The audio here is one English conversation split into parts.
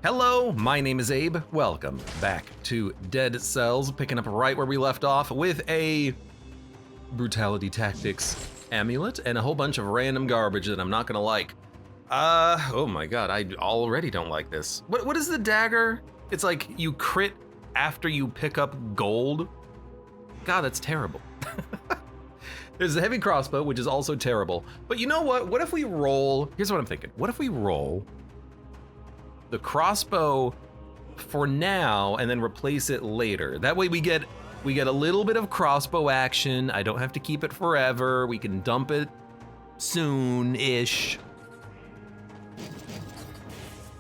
Hello, my name is Abe. Welcome back to Dead Cells, picking up right where we left off with a brutality tactics amulet and a whole bunch of random garbage that I'm not gonna like. Oh my god, I already don't like this. What is the dagger? It's like you crit after you pick up gold. God, that's terrible. There's a heavy crossbow, which is also terrible. But you know what? What if we roll, here's what I'm thinking. What if we roll the crossbow for now and then replace it later? That way we get a little bit of crossbow action. I don't have to keep it forever. We can dump it soon-ish.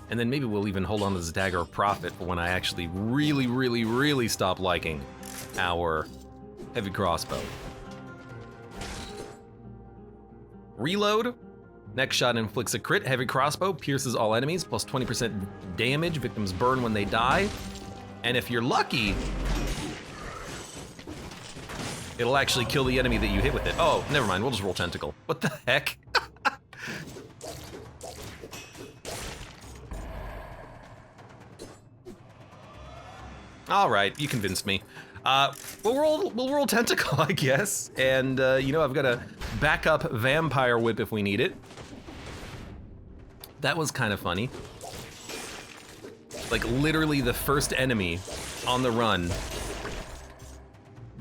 And then maybe we'll even hold on to this dagger of profit for when I actually really stop liking our heavy crossbow. Reload. Next shot inflicts a crit. Heavy crossbow pierces all enemies, plus 20% damage. Victims burn when they die. And if you're lucky, it'll actually kill the enemy that you hit with it. Oh, never mind, we'll just roll tentacle. What the heck? All right, you convinced me. We'll roll tentacle, I guess. And you know, I've got a backup vampire whip if we need it. That was kind of funny. Like literally the first enemy on the run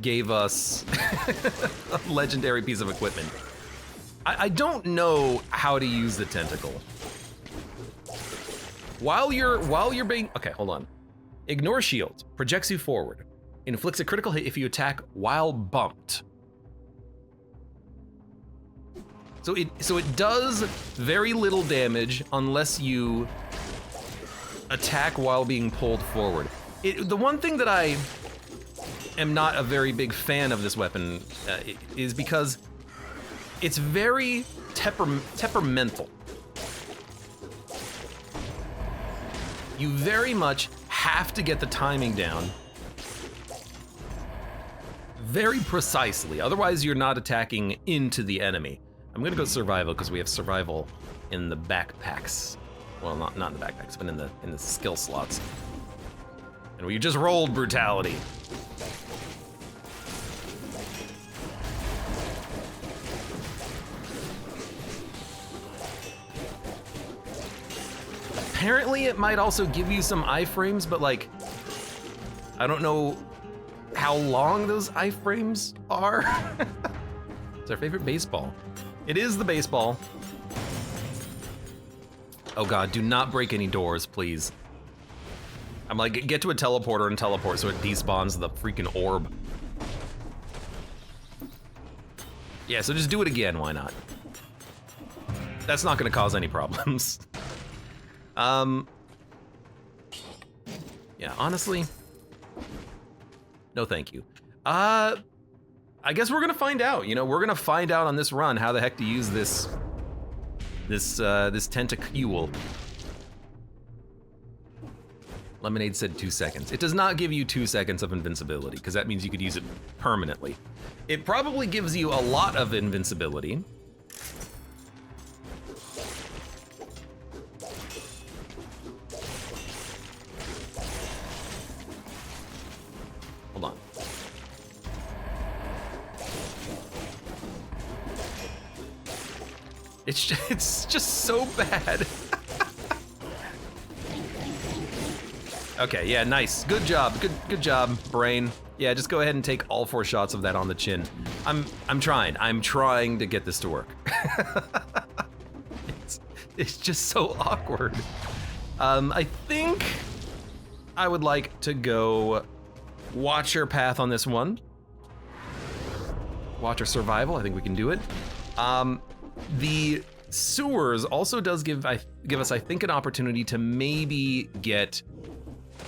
gave us a legendary piece of equipment. I don't know how to use the tentacle. While you're being, okay, hold on. Ignore shields, projects you forward. Inflicts a critical hit if you attack while bumped. So it does very little damage unless you attack while being pulled forward. The one thing that I am not a very big fan of this weapon is because it's very temperamental. You very much have to get the timing down very precisely, otherwise you're not attacking into the enemy. I'm gonna go survival because we have survival in the backpacks. Well, not in the backpacks, but in the skill slots. And we just rolled brutality. Apparently it might also give you some iframes, but like, I don't know how long those iframes are. It's our favorite baseball. It is the baseball. Oh god, do not break any doors, please. I'm like, get to a teleporter and teleport so it despawns the freaking orb. Yeah, so just do it again, why not? That's not gonna cause any problems. Yeah, honestly, no thank you. I guess we're gonna find out. You know, we're gonna find out on this run how the heck to use this Tentacool. Lemonade said 2 seconds. It does not give you 2 seconds of invincibility, because that means you could use it permanently. It probably gives you a lot of invincibility. Hold on. It's just so bad. Okay, yeah, nice. Good job. Good job, brain. Yeah, just go ahead and take all 4 shots of that on the chin. I'm trying to get this to work. It's just so awkward. I think I would like to go Watcher path on this one. Watcher survival, I think we can do it. The sewers also does give us, I think, an opportunity to maybe get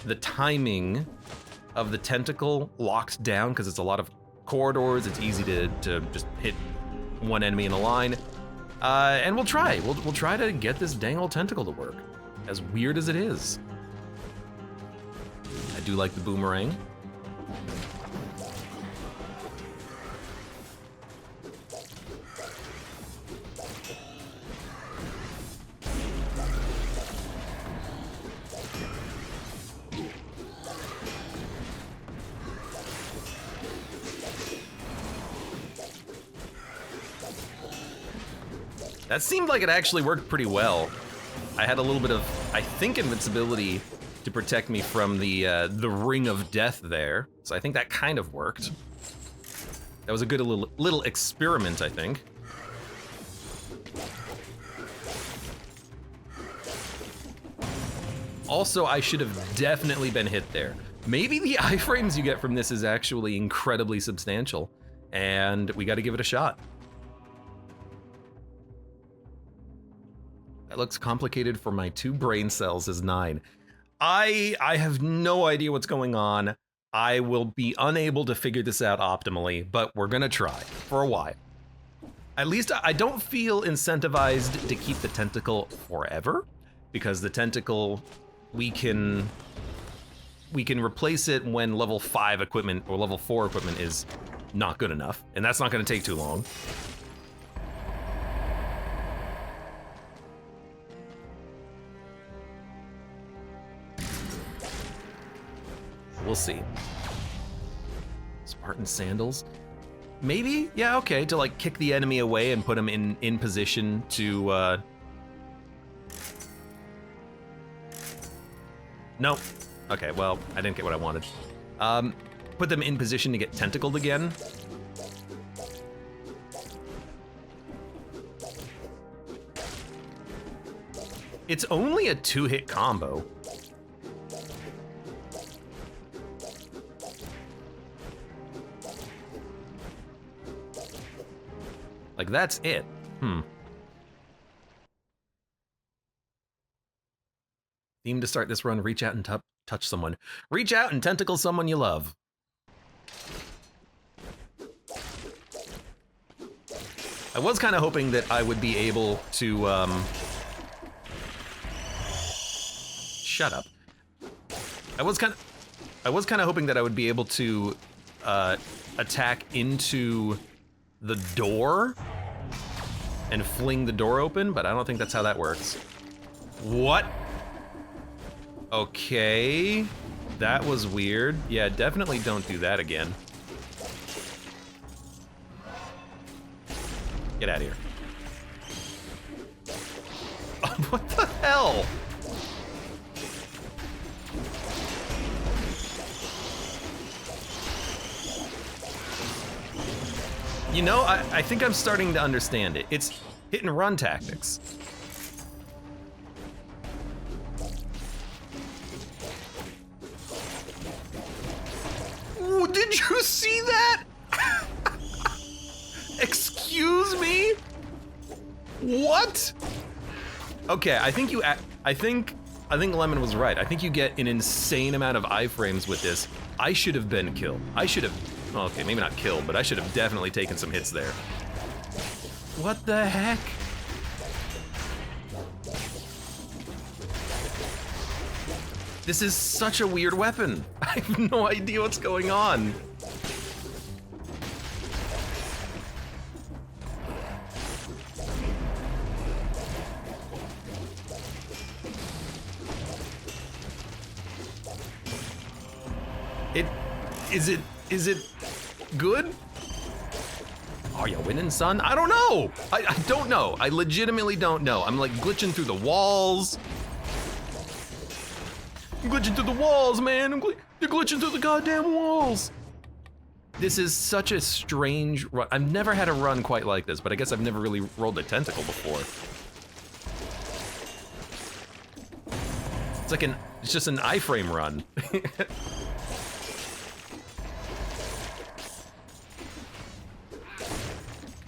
the timing of the tentacle locked down, because it's a lot of corridors. It's easy to just hit one enemy in a line. And we'll try. We'll try to get this dang old tentacle to work, as weird as it is. I do like the boomerang. That seemed like it actually worked pretty well. I had a little bit of, I think, invincibility to protect me from the ring of death there. So I think that kind of worked. That was a good little experiment, I think. Also, I should have definitely been hit there. Maybe the iframes you get from this is actually incredibly substantial, and we got to give it a shot. That looks complicated for my 2 brain cells as 9. I have no idea what's going on. I will be unable to figure this out optimally, but we're gonna try for a while. At least I don't feel incentivized to keep the tentacle forever, because the tentacle, we can replace it when level 5 equipment or level 4 equipment is not good enough, and that's not gonna take too long. We'll see. Spartan sandals? Maybe? Yeah, okay, to like kick the enemy away and put him in position to, Nope. Okay, well, I didn't get what I wanted. Put them in position to get tentacled again. It's only a 2-hit combo. Like, that's it. Theme to start this run, reach out and touch someone. Reach out and tentacle someone you love. I was kind of hoping that I would be able to, shut up. I was kind of hoping that I would be able to, attack into the door and fling the door open, but I don't think that's how that works. What? Okay, that was weird. Yeah, definitely don't do that again. Get out of here. What the hell? You know, I think I'm starting to understand it. It's hit and run tactics. Ooh, did you see that? Excuse me? What? Okay, I think Lemon was right. I think you get an insane amount of iframes with this. I should have been killed. I should have, well, okay, maybe not killed, but I should have definitely taken some hits there. What the heck? This is such a weird weapon. I have no idea what's going on. Is it good? Are you winning, son? I don't know. I don't know. I legitimately don't know. I'm like glitching through the walls. I'm glitching through the walls, man. You're glitching through the goddamn walls. This is such a strange run. I've never had a run quite like this, but I guess I've never really rolled a tentacle before. It's just an iframe run.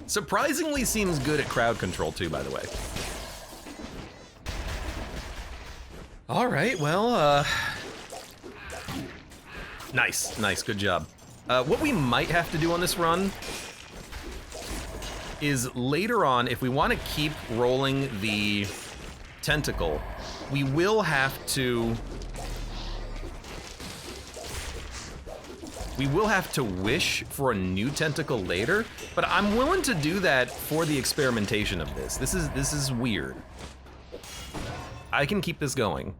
Surprisingly seems good at crowd control too, by the way. All right, well, nice, good job. What we might have to do on this run is later on, if we want to keep rolling the tentacle, we will have to wish for a new tentacle later, but I'm willing to do that for the experimentation of this. This is weird. I can keep this going.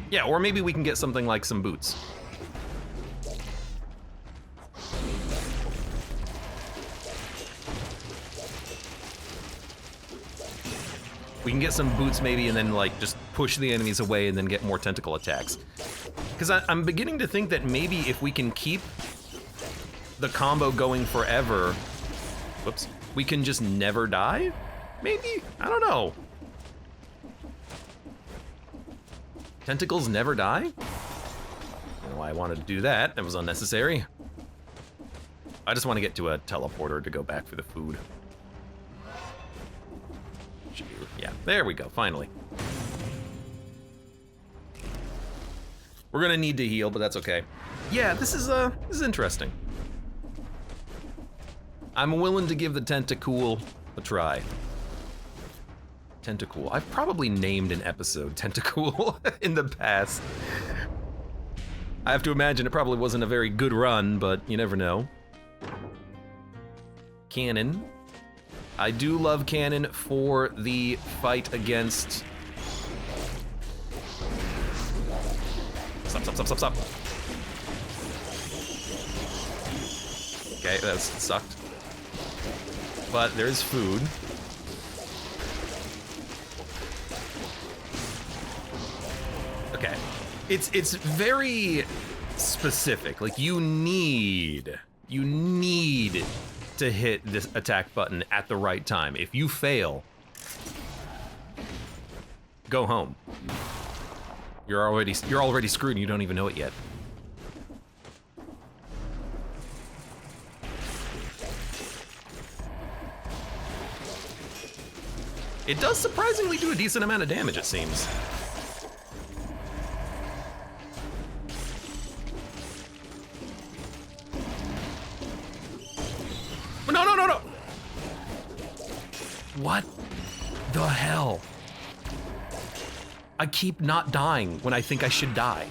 Yeah, or maybe we can get something like some boots. We can get some boots maybe and then like just push the enemies away and then get more tentacle attacks. Because I'm beginning to think that maybe if we can keep the combo going forever, whoops, we can just never die? Maybe? I don't know. Tentacles never die? I don't know why I wanted to do that. That was unnecessary. I just want to get to a teleporter to go back for the food. Yeah, there we go, finally. We're gonna need to heal, but that's okay. Yeah, this is interesting. I'm willing to give the Tentacool a try. Tentacool. I've probably named an episode Tentacool in the past. I have to imagine it probably wasn't a very good run, but you never know. Cannon. I do love cannon for the fight against... Stop. Okay, that sucked. But there's food. Okay. It's very specific. Like you need to hit this attack button at the right time. If you fail, go home. You're already screwed and you don't even know it yet. It does surprisingly do a decent amount of damage, it seems. No! What the hell? I keep not dying when I think I should die,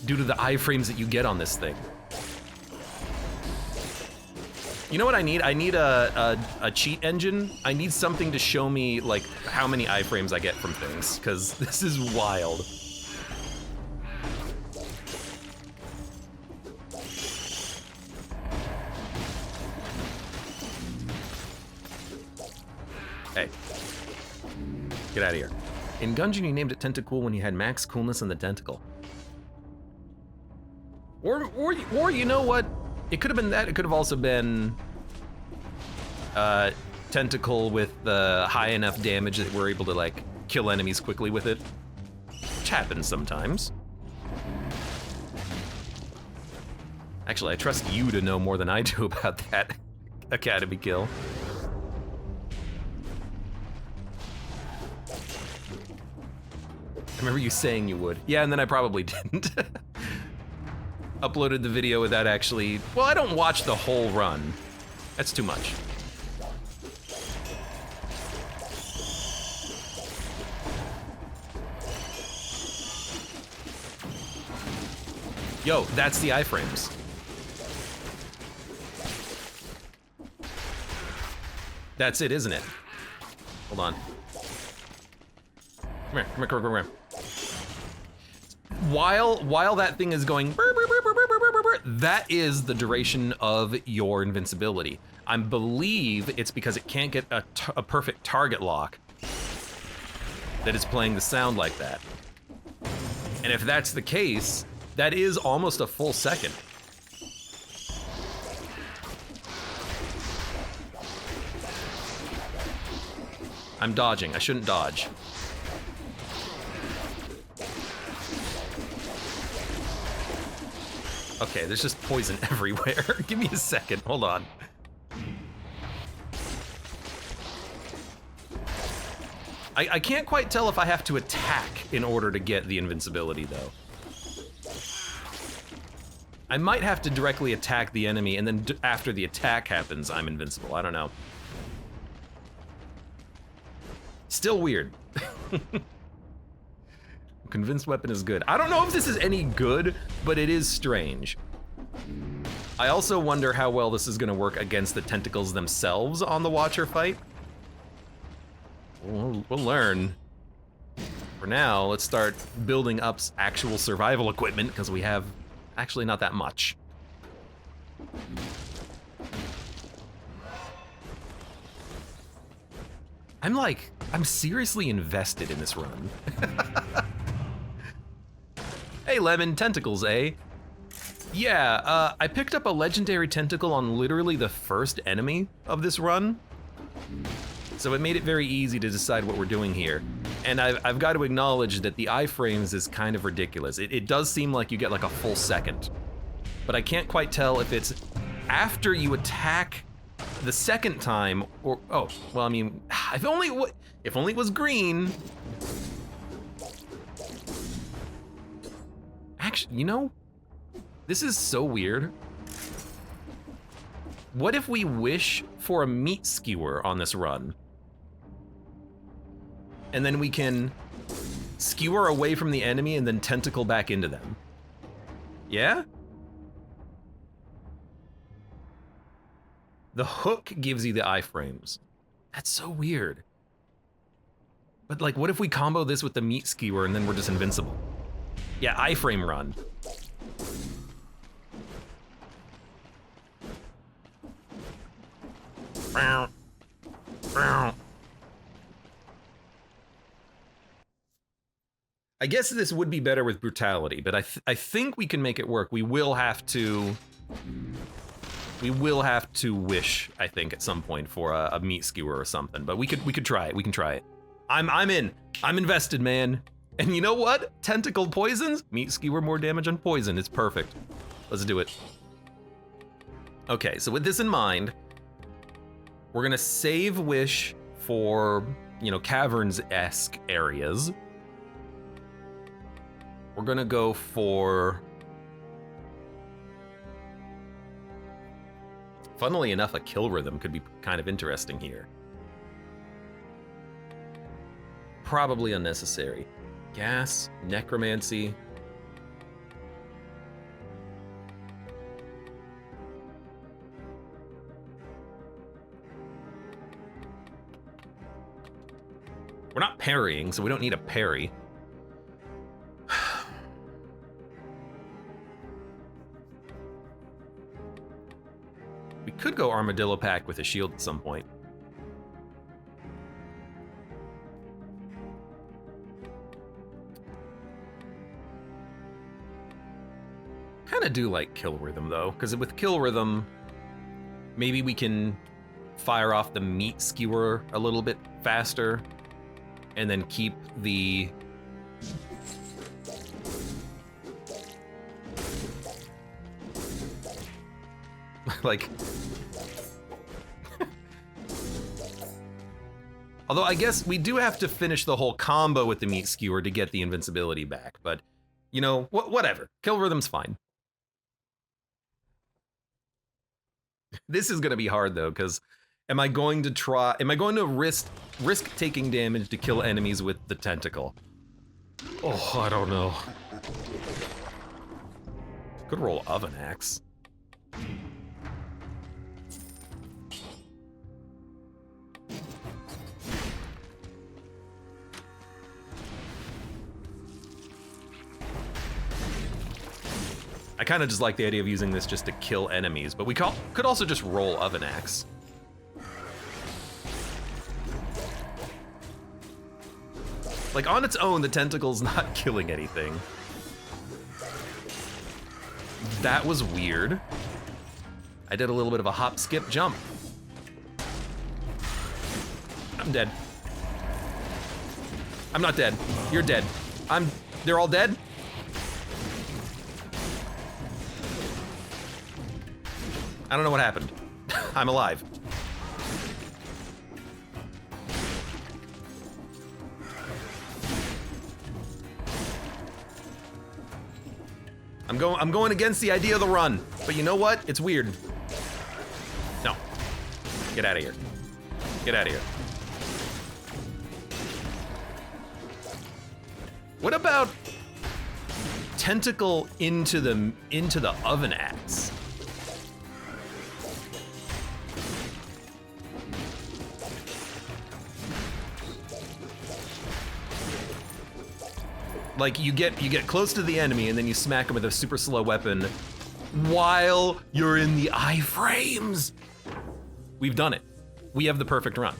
due to the iframes that you get on this thing. You know what I need? I need a cheat engine. I need something to show me like how many iframes I get from things, because this is wild. Hey, get out of here. In Gungeon, you named it Tentacool when you had max coolness in the tentacle. Or you know what? It could have been that. It could have also been Tentacle with the high enough damage that we're able to like kill enemies quickly with it, which happens sometimes. Actually, I trust you to know more than I do about that Academy kill. I remember you saying you would. Yeah, and then I probably didn't. Uploaded the video without actually... Well, I don't watch the whole run. That's too much. Yo, that's the iframes. That's it, isn't it? Hold on. Come here. While that thing is going, that is the duration of your invincibility. I believe it's because it can't get a perfect target lock that is playing the sound like that. And if that's the case, that is almost a full second. I'm dodging. I shouldn't dodge. Okay, there's just poison everywhere. Give me a second, hold on. I can't quite tell if I have to attack in order to get the invincibility, though. I might have to directly attack the enemy, and then after the attack happens, I'm invincible. I don't know. Still weird. Convinced weapon is good. I don't know if this is any good, but it is strange. I also wonder how well this is gonna work against the tentacles themselves on the Watcher fight. We'll learn. For now, let's start building up actual survival equipment, because we have actually not that much. I'm seriously invested in this run. Hey Lemon, tentacles, eh? Yeah, I picked up a legendary tentacle on literally the first enemy of this run. So it made it very easy to decide what we're doing here. And I've got to acknowledge that the iframes is kind of ridiculous. It does seem like you get like a full second, but I can't quite tell if it's after you attack the second time or, oh, well, I mean, if only it was green. Actually, you know, this is so weird. What if we wish for a meat skewer on this run? And then we can skewer away from the enemy and then tentacle back into them. Yeah? The hook gives you the iframes. That's so weird. But like, what if we combo this with the meat skewer and then we're just invincible? Yeah, iframe run. I guess this would be better with brutality, but I think we can make it work. We will have to wish, I think, at some point for a meat skewer or something. But we could try it. We can try it. I'm in. I'm invested, man. And you know what? Tentacle poisons, meat skewer more damage on poison. It's perfect. Let's do it. Okay, so with this in mind, we're gonna save wish for, you know, caverns-esque areas. We're gonna go for, funnily enough, a kill rhythm could be kind of interesting here. Probably unnecessary. Gas, necromancy. We're not parrying, so we don't need a parry. We could go Armadillo Pack with a shield at some point. Kinda do like kill rhythm though, because with kill rhythm, maybe we can fire off the meat skewer a little bit faster and then keep the like although I guess we do have to finish the whole combo with the meat skewer to get the invincibility back, but you know, whatever. Kill rhythm's fine. This is gonna be hard though, because am I going to risk taking damage to kill enemies with the tentacle? Oh, I don't know. Could roll oven axe. I kind of just like the idea of using this just to kill enemies, but we could also just roll oven axe. Like on its own, the tentacle's not killing anything. That was weird. I did a little bit of a hop, skip, jump. I'm dead. I'm not dead. You're dead. They're all dead? I don't know what happened. I'm alive. I'm going against the idea of the run, but you know what? It's weird. No. Get out of here. Get out of here. What about tentacle into the oven axe? Like you get close to the enemy and then you smack him with a super slow weapon while you're in the iframes. We've done it. We have the perfect run.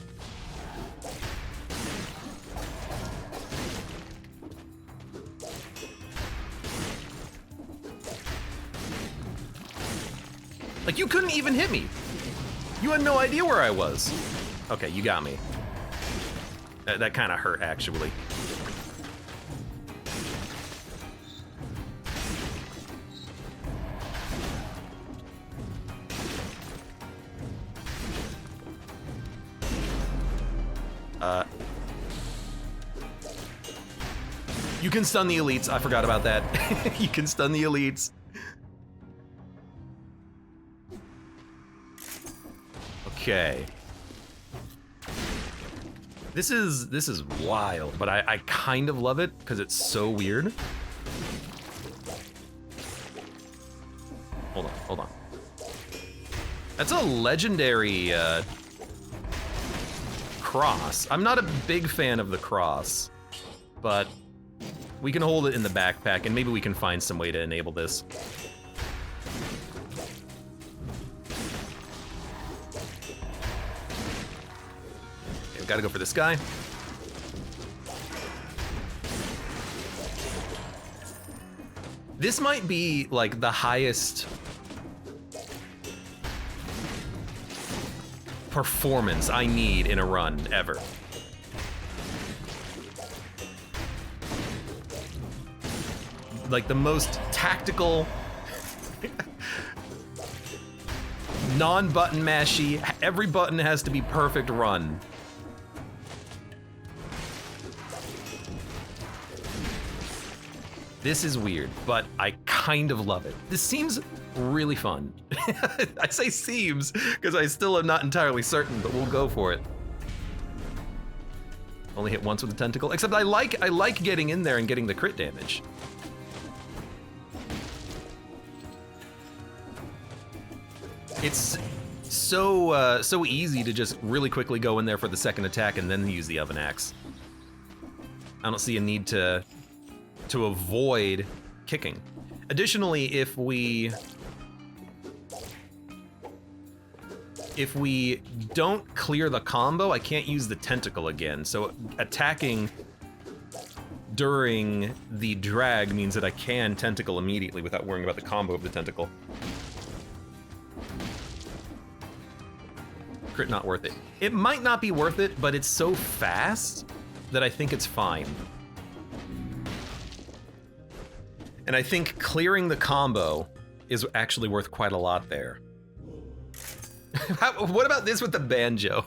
Like, you couldn't even hit me. You had no idea where I was. Okay, you got me. That kind of hurt, actually. You can stun the elites. I forgot about that. You can stun the elites. Okay. This is wild, but I kind of love it because it's so weird. Hold on. That's a legendary cross. I'm not a big fan of the cross, but we can hold it in the backpack and maybe we can find some way to enable this. Okay, we gotta go for this guy. This might be like the highest performance I need in a run ever. Like the most tactical, non-button mashy, every button has to be perfect run. This is weird, but I kind of love it. This seems really fun. I say seems, because I still am not entirely certain, but we'll go for it. Only hit once with the tentacle, except I like getting in there and getting the crit damage. It's so easy to just really quickly go in there for the second attack and then use the oven axe. I don't see a need to avoid kicking. Additionally, if we don't clear the combo, I can't use the tentacle again. So attacking during the drag means that I can tentacle immediately without worrying about the combo of the tentacle. Crit not worth it. It might not be worth it, but it's so fast that I think it's fine. And I think clearing the combo is actually worth quite a lot there. What about this with the banjo?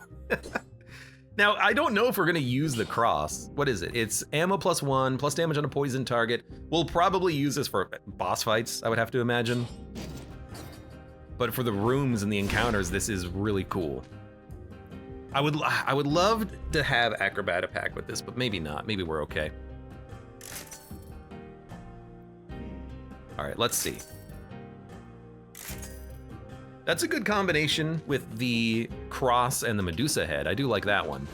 Now, I don't know if we're gonna use the cross. What is it? It's ammo +1, plus damage on a poison target. We'll probably use this for boss fights, I would have to imagine. But for the rooms and the encounters, this is really cool. I would love to have Acrobat Pack with this, but maybe not. Maybe we're okay. All right, let's see. That's a good combination with the cross and the Medusa head. I do like that one.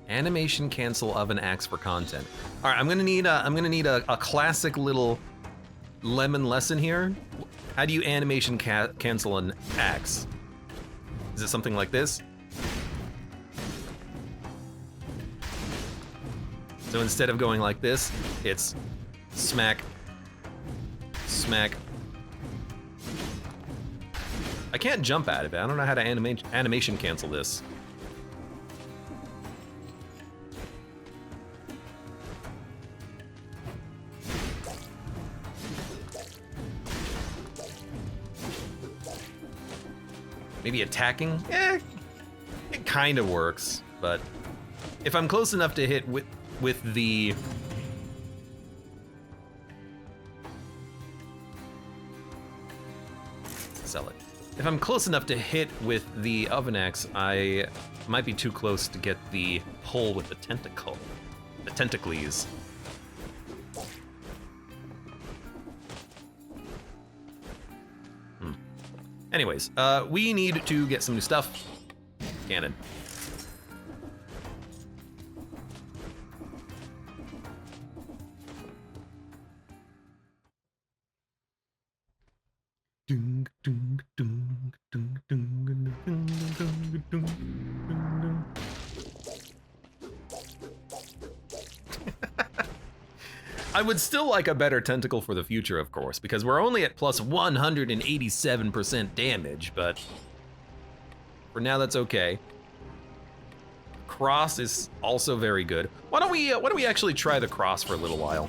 Animation cancel oven axe for content. All right, I'm gonna need a classic little lemon lesson here. How do you animation cancel an axe? Is it something like this? So instead of going like this, it's smack, smack. I can't jump out of it. I don't know how to animation cancel this. Maybe attacking? Eh, it kind of works, but if I'm close enough to hit with the... Sell it. If I'm close enough to hit with the oven axe, I might be too close to get the pull with the tentacle. The tentacles. Anyways, we need to get some new stuff. Cannon. I would still like a better tentacle for the future, of course, because we're only at plus 187% damage, but for now that's okay. Cross is also very good. Why don't we actually try the cross for a little while?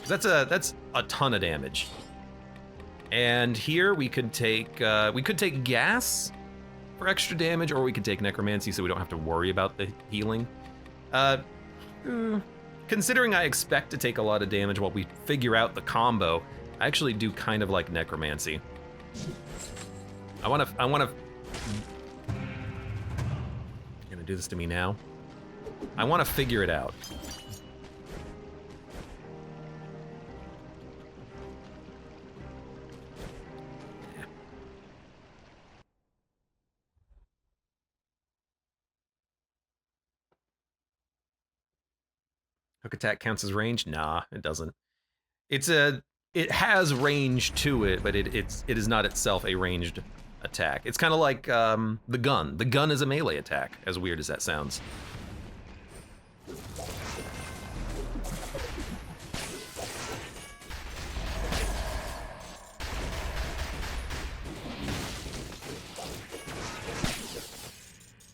That's a ton of damage. And here we could take gas for extra damage, or we could take necromancy so we don't have to worry about the healing. Considering I expect to take a lot of damage while we figure out the combo, I actually do kind of like necromancy. I wanna gonna do this to me now. I wanna figure it out. Hook attack counts as range? Nah, it doesn't. It has range to it, but it is not itself a ranged attack. It's kind of like the gun. The gun is a melee attack, as weird as that sounds.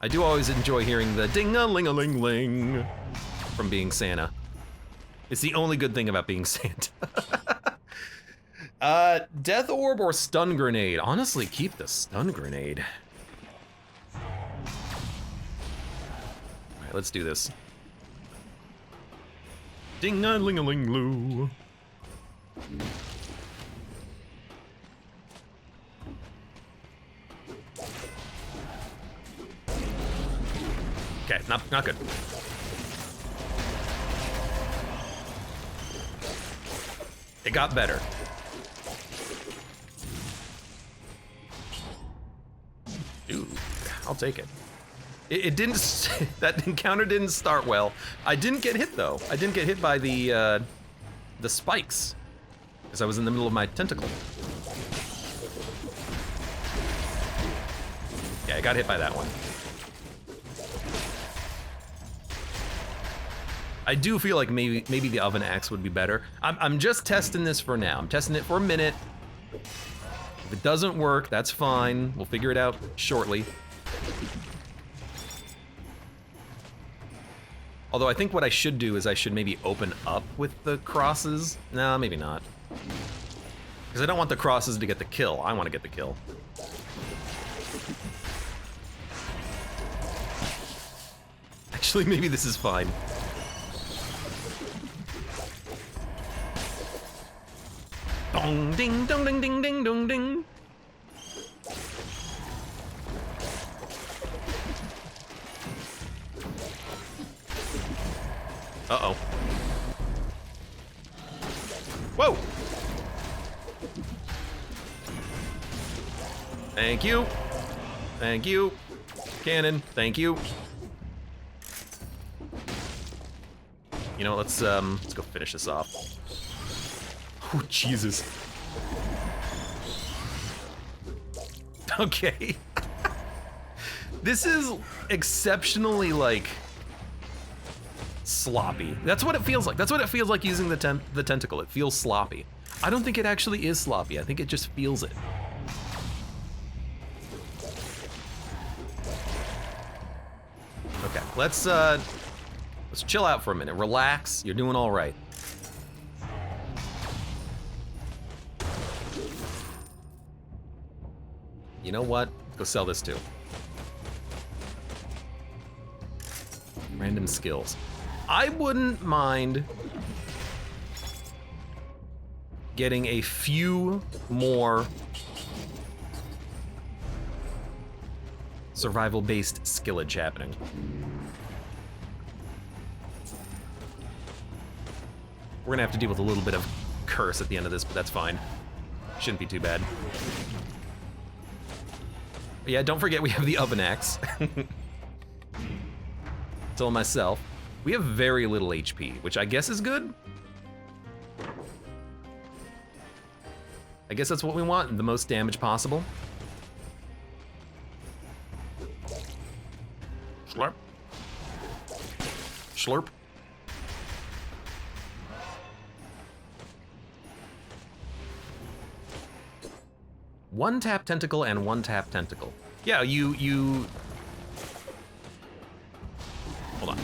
I do always enjoy hearing the ding-a-ling-a-ling-ling from being Santa. It's the only good thing about being Santa. Death Orb or Stun Grenade? Honestly, keep the Stun Grenade. All right, let's do this. Ding-a-ling-a-ling-loo. Okay, not good. It got better. Dude, I'll take it. It didn't, that encounter didn't start well. I didn't get hit though. I didn't get hit by the spikes, because I was in the middle of my tentacle. Yeah, I got hit by that one. I do feel like maybe the oven axe would be better. I'm just testing this for now. I'm testing it for a minute. If it doesn't work, that's fine. We'll figure it out shortly. Although I think what I should do is I should maybe open up with the crosses. No, maybe not. Because I don't want the crosses to get the kill. I want to get the kill. Actually, maybe this is fine. Dong ding dong ding ding ding dong ding. Uh-oh. Whoa! Thank you. Thank you. Cannon, thank you. You know, let's go finish this off. Oh, Jesus. Okay. This is exceptionally, like, sloppy. That's what it feels like. That's what it feels like using the tentacle. It feels sloppy. I don't think it actually is sloppy. I think it just feels it. Okay, let's chill out for a minute. Relax. You're doing all right. You know what? Go sell this too. Random skills. I wouldn't mind getting a few more survival-based skillage happening. We're gonna have to deal with a little bit of curse at the end of this, but that's fine. Shouldn't be too bad. But yeah, don't forget we have the oven axe. Tell myself. We have very little HP, which I guess is good. I guess that's what we want, the most damage possible. Slurp. Slurp. One tap tentacle and one tap tentacle. Yeah, you... Hold on.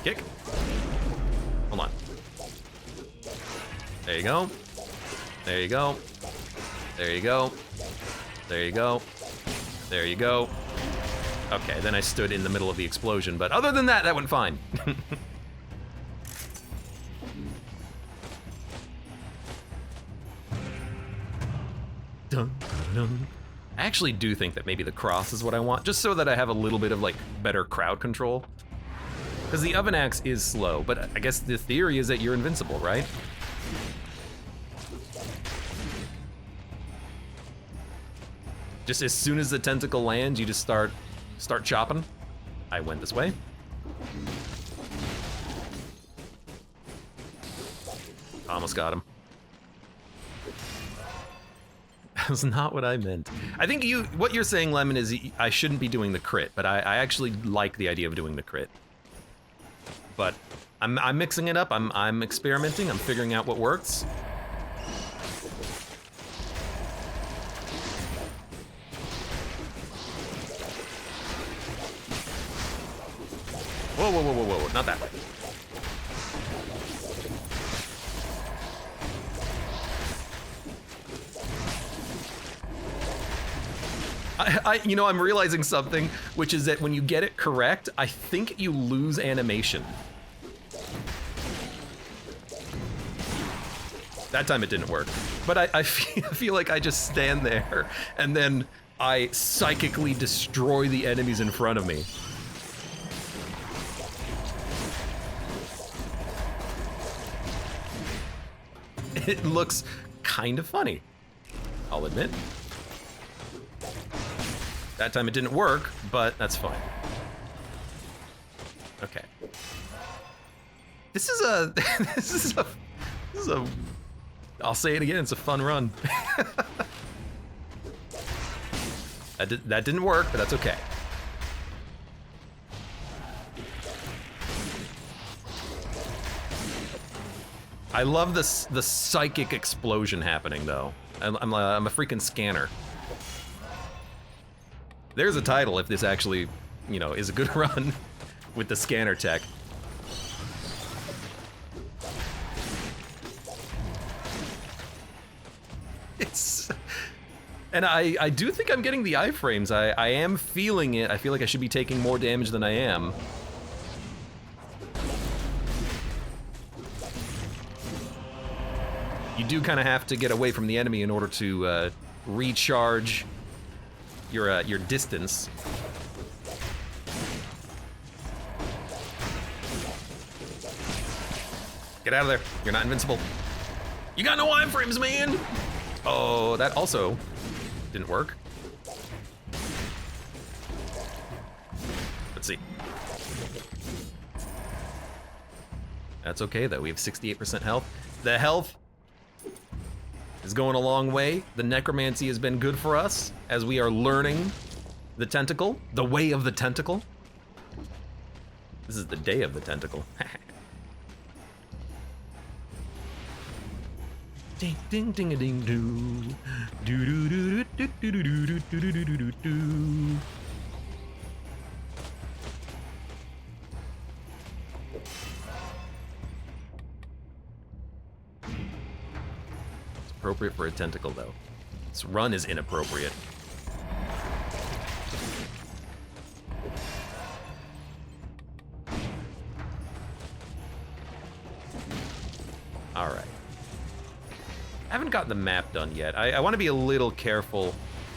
Kick. Hold on. There you go. There you go. There you go. There you go. There you go. Okay, then I stood in the middle of the explosion, but other than that, that went fine. Dun, dun. I actually do think that maybe the cross is what I want, just so that I have a little bit of like better crowd control. Because the oven axe is slow, but I guess the theory is that you're invincible, right? Just as soon as the tentacle lands, you just start chopping. I went this way. Almost got him. That was not what I meant. I think what you're saying, Lemon, is I shouldn't be doing the crit, but I actually like the idea of doing the crit. But I'm mixing it up. I'm experimenting. I'm figuring out what works. Whoa, whoa, whoa, whoa, whoa, not that way. You know, I'm realizing something, which is that when you get it correct, I think you lose animation. That time it didn't work. But I feel like I just stand there and then I psychically destroy the enemies in front of me. It looks kind of funny, I'll admit. That time it didn't work, but that's fine. Okay. This is a, I'll say it again, it's a fun run. That didn't work, but that's okay. I love the psychic explosion happening though. I'm a freaking scanner. There's a title if this actually, you know, is a good run with the scanner tech. And I do think I'm getting the iframes. I am feeling it. I feel like I should be taking more damage than I am. You do kind of have to get away from the enemy in order to recharge your distance. Get out of there. You're not invincible. You got no iframes, man! Oh, that also didn't work. Let's see. That's okay, though. We have 68% health. The health is going a long way. The necromancy has been good for us as we are learning the tentacle, the way of the tentacle. This is the day of the tentacle. Ding ding ding a ding doo. Doo doo doo doo doo doo doo doo doo doo doo doo. It's appropriate for a tentacle though. This run is inappropriate. All right. I haven't gotten the map done yet. I want to be a little careful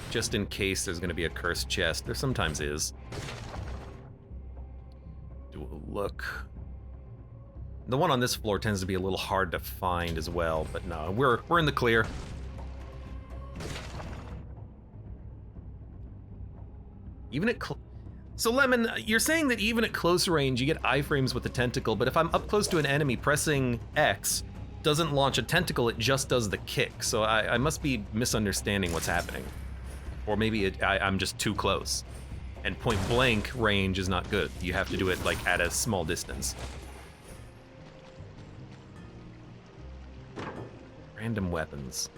just in case there's going to be a cursed chest. There sometimes is. Do a look. The one on this floor tends to be a little hard to find as well, but no, we're in the clear. Even at so Lemon, you're saying that even at close range you get iframes with the tentacle, but if I'm up close to an enemy, pressing X doesn't launch a tentacle, it just does the kick. So I must be misunderstanding what's happening. Or maybe I'm just too close. And point blank range is not good. You have to do it like at a small distance. Random weapons.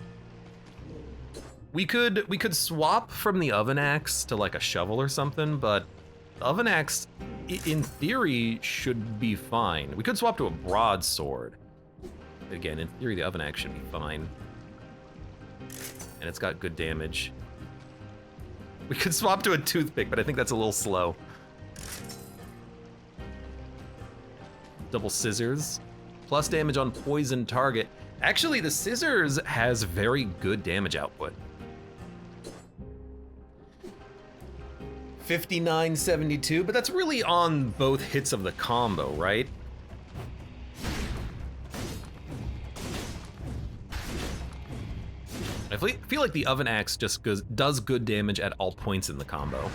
We could swap from the oven axe to like a shovel or something, but the oven axe, in theory, should be fine. We could swap to a broadsword. Again, in theory, the oven axe should be fine. And it's got good damage. We could swap to a toothpick, but I think that's a little slow. Double scissors. Plus damage on poison target. Actually, the scissors has very good damage output. 59.72, but that's really on both hits of the combo, right? I feel like the oven axe just does good damage at all points in the combo. All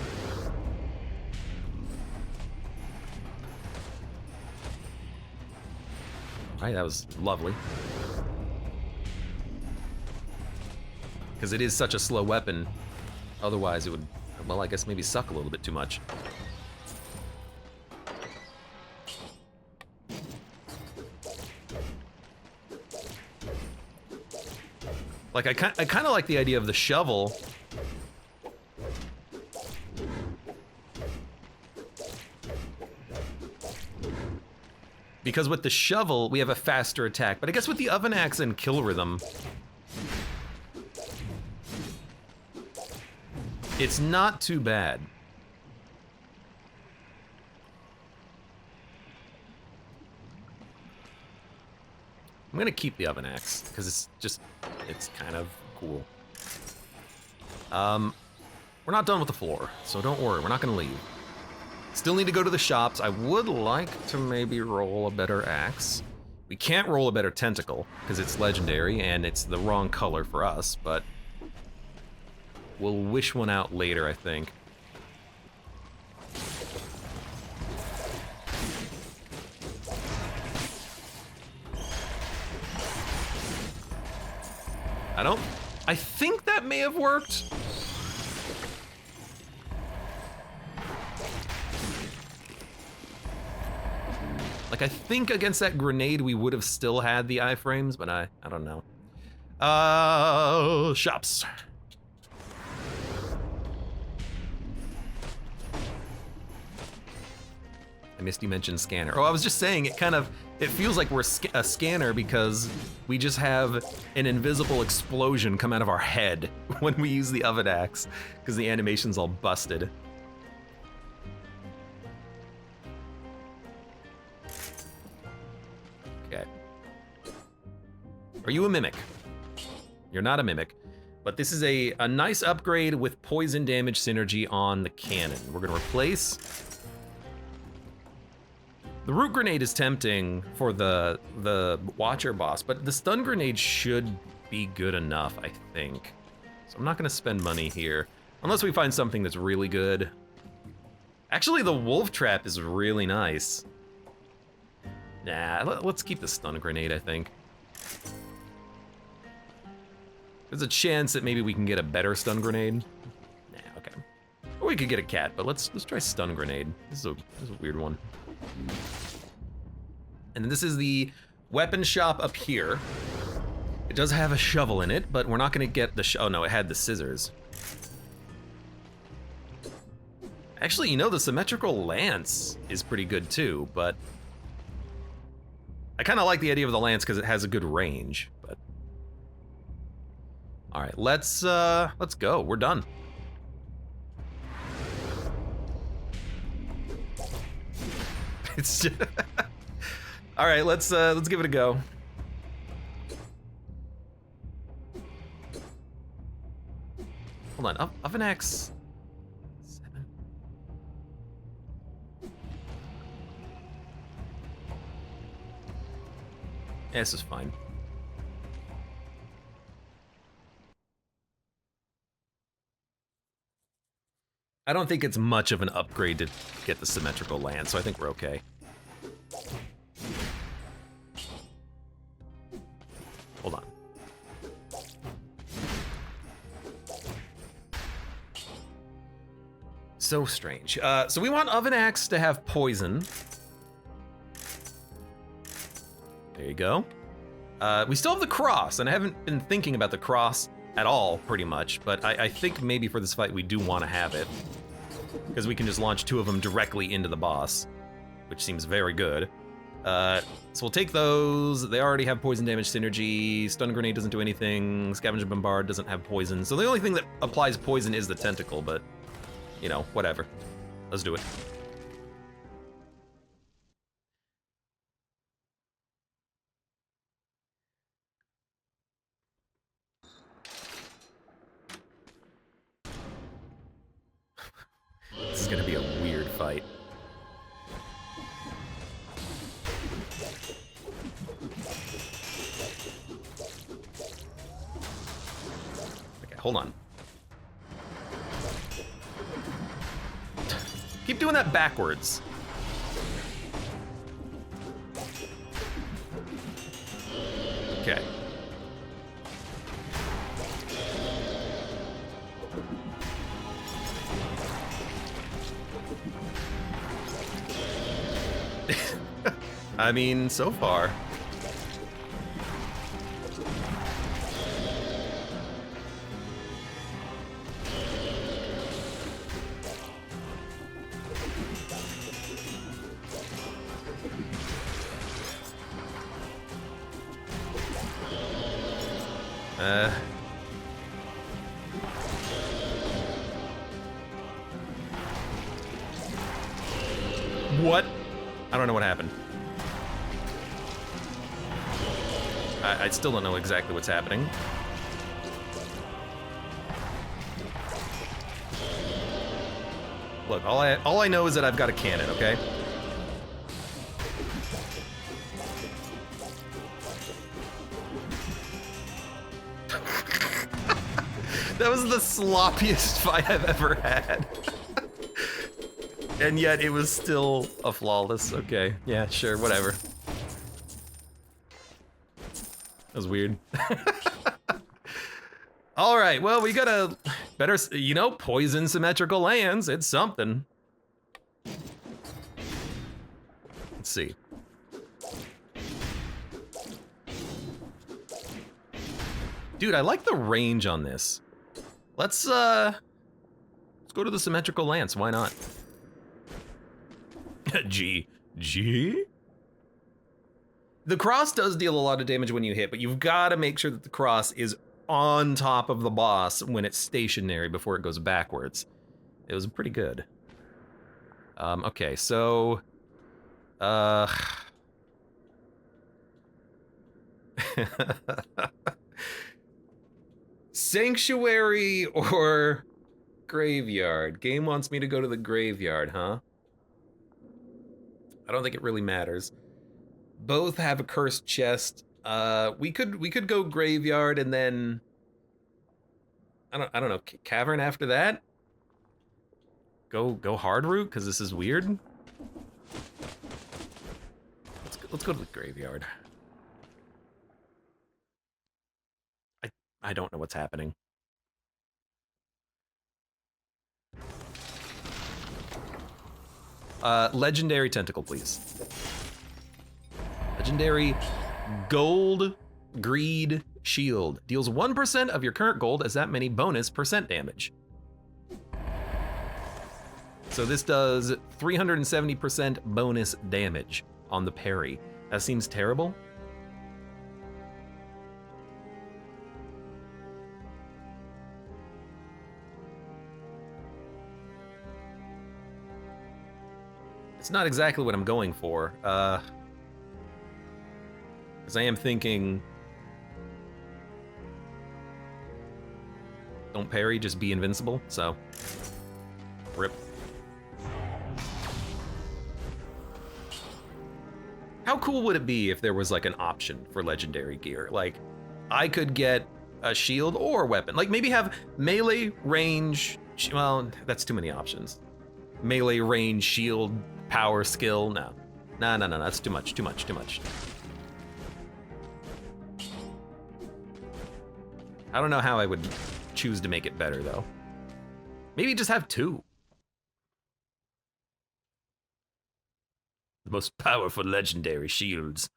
right, that was lovely. Because it is such a slow weapon. Otherwise it would, well, I guess maybe suck a little bit too much. Like, I kind of like the idea of the shovel. Because with the shovel, we have a faster attack. But I guess with the oven axe and kill rhythm, it's not too bad. I'm gonna keep the oven axe, because it's kind of cool. We're not done with the floor, so don't worry, we're not gonna leave. Still need to go to the shops. I would like to maybe roll a better axe. We can't roll a better tentacle, because it's legendary, and it's the wrong color for us, but we'll wish one out later, I think. I think that may have worked. Like, I think against that grenade we would have still had the iframes, but I don't know. Shops. I missed you mentioned scanner. Oh, I was just saying, it feels like we're a scanner because we just have an invisible explosion come out of our head when we use the oven axe, because the animation's all busted. Okay. Are you a mimic? You're not a mimic, but this is a nice upgrade with poison damage synergy on the cannon. We're gonna replace. The root grenade is tempting for the Watcher boss, but the stun grenade should be good enough, I think. So I'm not gonna spend money here, unless we find something that's really good. Actually, the wolf trap is really nice. Nah, let's keep the stun grenade, I think. There's a chance that maybe we can get a better stun grenade. Nah, okay. Or we could get a cat, but let's try stun grenade. This is a weird one. And then this is the weapon shop up here. It does have a shovel in it, but we're not gonna get the oh no, it had the scissors. Actually, you know, the symmetrical lance is pretty good too, but I kind of like the idea of the lance because it has a good range, but. All right, let's go, we're done. It's just all right, let's give it a go. Hold on, oven axe 7. Yeah, this is fine. I don't think it's much of an upgrade to get the symmetrical lance, so I think we're okay. Hold on. So strange. So we want oven axe to have poison. There you go. We still have the cross, and I haven't been thinking about the cross at all, pretty much, but I think maybe for this fight we do want to have it, because we can just launch 2 of them directly into the boss, which seems very good. So we'll take those. They already have poison damage synergy. Stun grenade doesn't do anything. Scavenger bombard doesn't have poison. So the only thing that applies poison is the tentacle, but, you know, whatever. Let's do it. This is gonna be a weird fight. Okay, hold on. Keep doing that backwards. Okay. I mean, so far. What? I don't know what happened. I still don't know exactly what's happening. Look, all I know is that I've got a cannon, okay? That was the sloppiest fight I've ever had. And yet it was still a flawless. Okay, yeah, sure, whatever. That was weird. All right, well, we got a better, you know, poison symmetrical lands. It's something. Let's see. Dude, I like the range on this. Let's go to the symmetrical lance. Why not? G. The cross does deal a lot of damage when you hit, but you've got to make sure that the cross is on top of the boss when it's stationary before it goes backwards. It was pretty good. Okay, so... Sanctuary or graveyard? Game wants me to go to the graveyard, huh? I don't think it really matters. Both have a cursed chest. We could go graveyard and then I don't know, cavern after that. Go hard route because this is weird. Let's go to the graveyard. I don't know what's happening. Legendary tentacle, please. Legendary gold greed shield. Deals 1% of your current gold as that many bonus percent damage. So this does 370% bonus damage on the parry. That seems terrible. It's not exactly what I'm going for. Because I am thinking, don't parry, just be invincible, so rip. How cool would it be if there was like an option for legendary gear? Like, I could get a shield or weapon. Like maybe have melee, range, well, that's too many options. Melee, range, shield, power, skill, no. No, that's too much. I don't know how I would choose to make it better, though. Maybe just have 2. The most powerful legendary shields.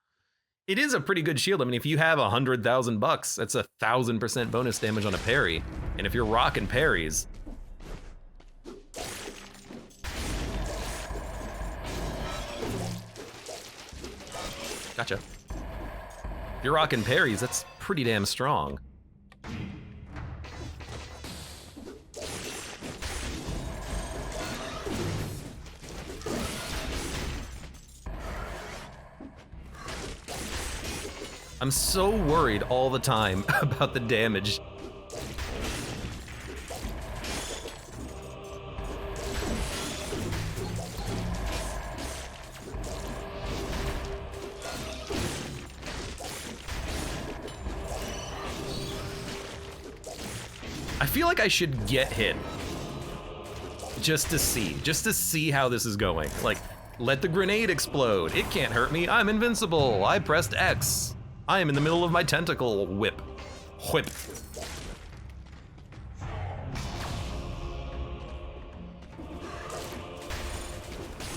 It is a pretty good shield. I mean, if you have $100,000, that's 1,000% bonus damage on a parry. And if you're rocking parries, gotcha. If you're rocking parries, that's pretty damn strong. I'm so worried all the time about the damage. I feel like I should get hit just to see how this is going. Like, let the grenade explode. It can't hurt me. I'm invincible. I pressed X. I am in the middle of my tentacle whip. Whip.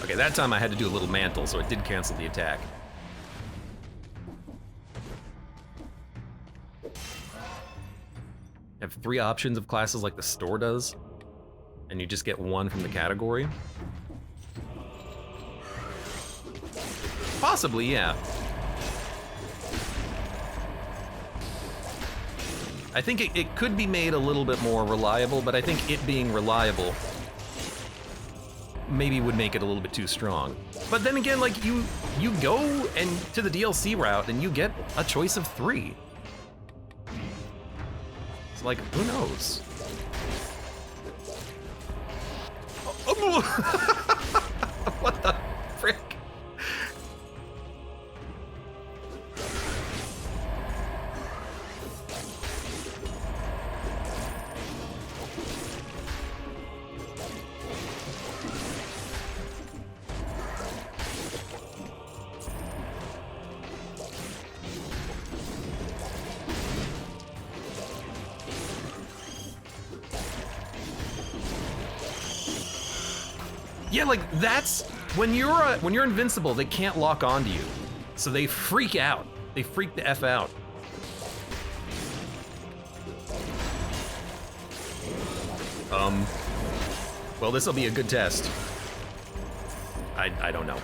Okay, that time I had to do a little mantle, so it did cancel the attack. I have 3 options of classes like the store does, and you just get 1 from the category. Possibly, yeah. I think it could be made a little bit more reliable, but I think it being reliable maybe would make it a little bit too strong. But then again, like you go and to the DLC route and you get a choice of 3. It's like, who knows? What the frick? Yeah, like that's when you're invincible, they can't lock onto you. So they freak out. They freak the F out. Well, this will be a good test. I don't know.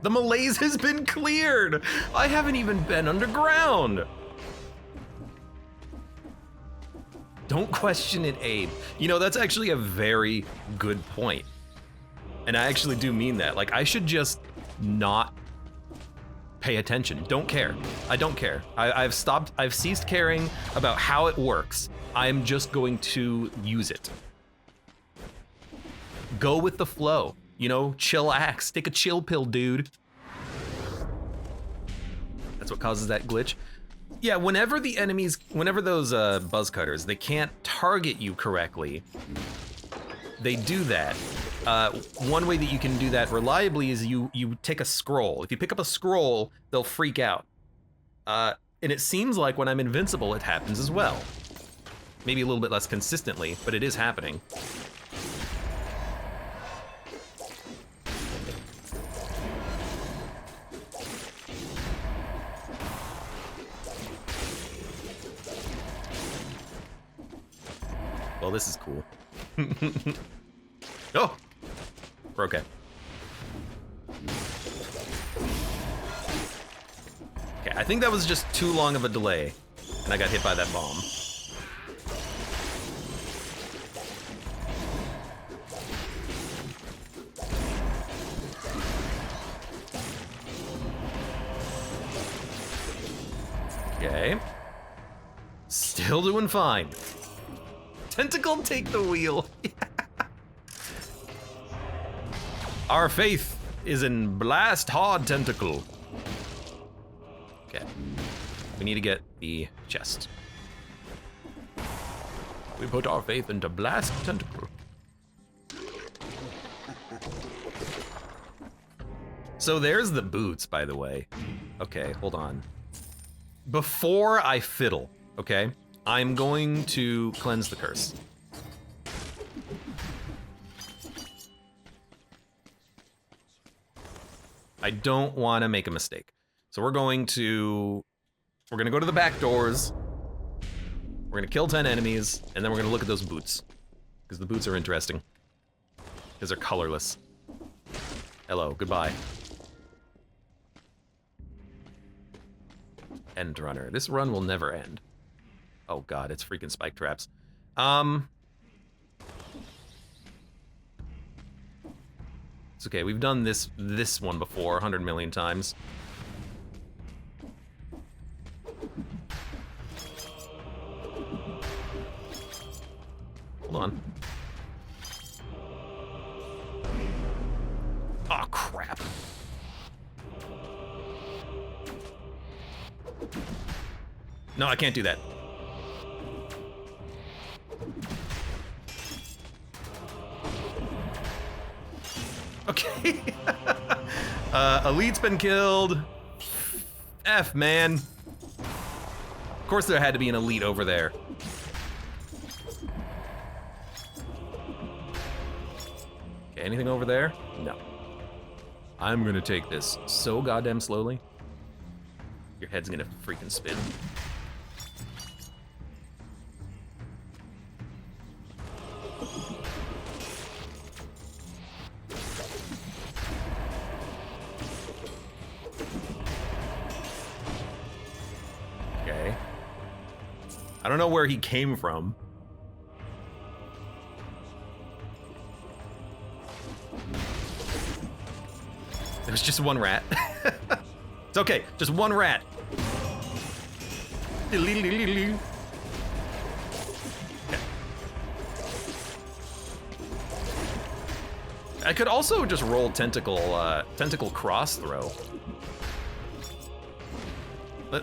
The malaise has been cleared. I haven't even been underground. Don't question it, Abe. You know, that's actually a very good point. And I actually do mean that. Like, I should just not pay attention. Don't care. I don't care. I've ceased caring about how it works. I'm just going to use it. Go with the flow. You know, chillax. Take a chill pill, dude. That's what causes that glitch. Yeah, whenever those buzz cutters, they can't target you correctly, they do that. One way that you can do that reliably is you take a scroll. If you pick up a scroll, they'll freak out. And it seems like when I'm invincible, it happens as well. Maybe a little bit less consistently, but it is happening. Well, this is cool. Oh, we're okay. Okay, I think that was just too long of a delay, and I got hit by that bomb. Okay. Still doing fine. Tentacle, take the wheel. Our faith is in blast hard Tentacle. Okay. We need to get the chest. We put our faith into blast Tentacle. So there's the boots, by the way. Okay, hold on. Before I fiddle, okay? I'm going to cleanse the curse. I don't want to make a mistake. So we're going to go to the back doors. We're gonna kill 10 enemies, and then we're gonna look at those boots. Because the boots are interesting. Because they're colorless. Hello, goodbye. End runner. This run will never end. Oh god, it's freaking spike traps. It's okay, we've done this one before 100 million times. Hold on. Oh, crap. No, I can't do that. Okay. Elite's been killed. F, man. Of course there had to be an elite over there. Okay, anything over there? No. I'm gonna take this so goddamn slowly. Your head's gonna freaking spin. Okay. I don't know where he came from. There was just one rat. It's okay, just one rat. Okay. I could also just roll tentacle cross throw.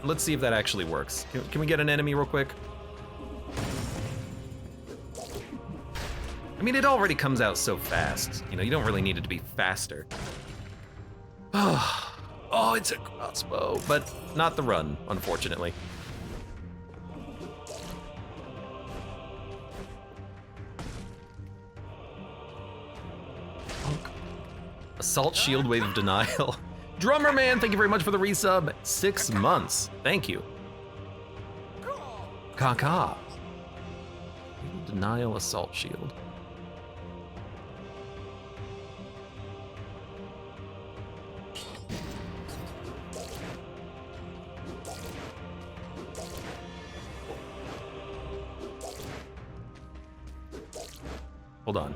Let's see if that actually works. Can we get an enemy real quick? I mean, it already comes out so fast. You know, you don't really need it to be faster. Oh, it's a crossbow, but not the run, unfortunately. Assault shield wave of denial. Drummer man, thank you very much for the resub. 6 months, thank you. Kaka. Denial assault shield. Hold on.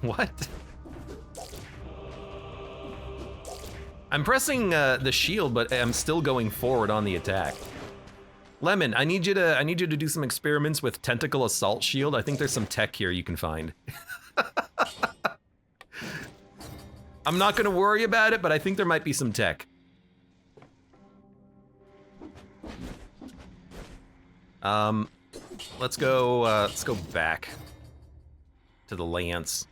What? I'm pressing the shield, but I'm still going forward on the attack. Lemon, I need you to do some experiments with tentacle assault shield. I think there's some tech here you can find. I'm not gonna worry about it, but I think there might be some tech. Let's go back to the lance.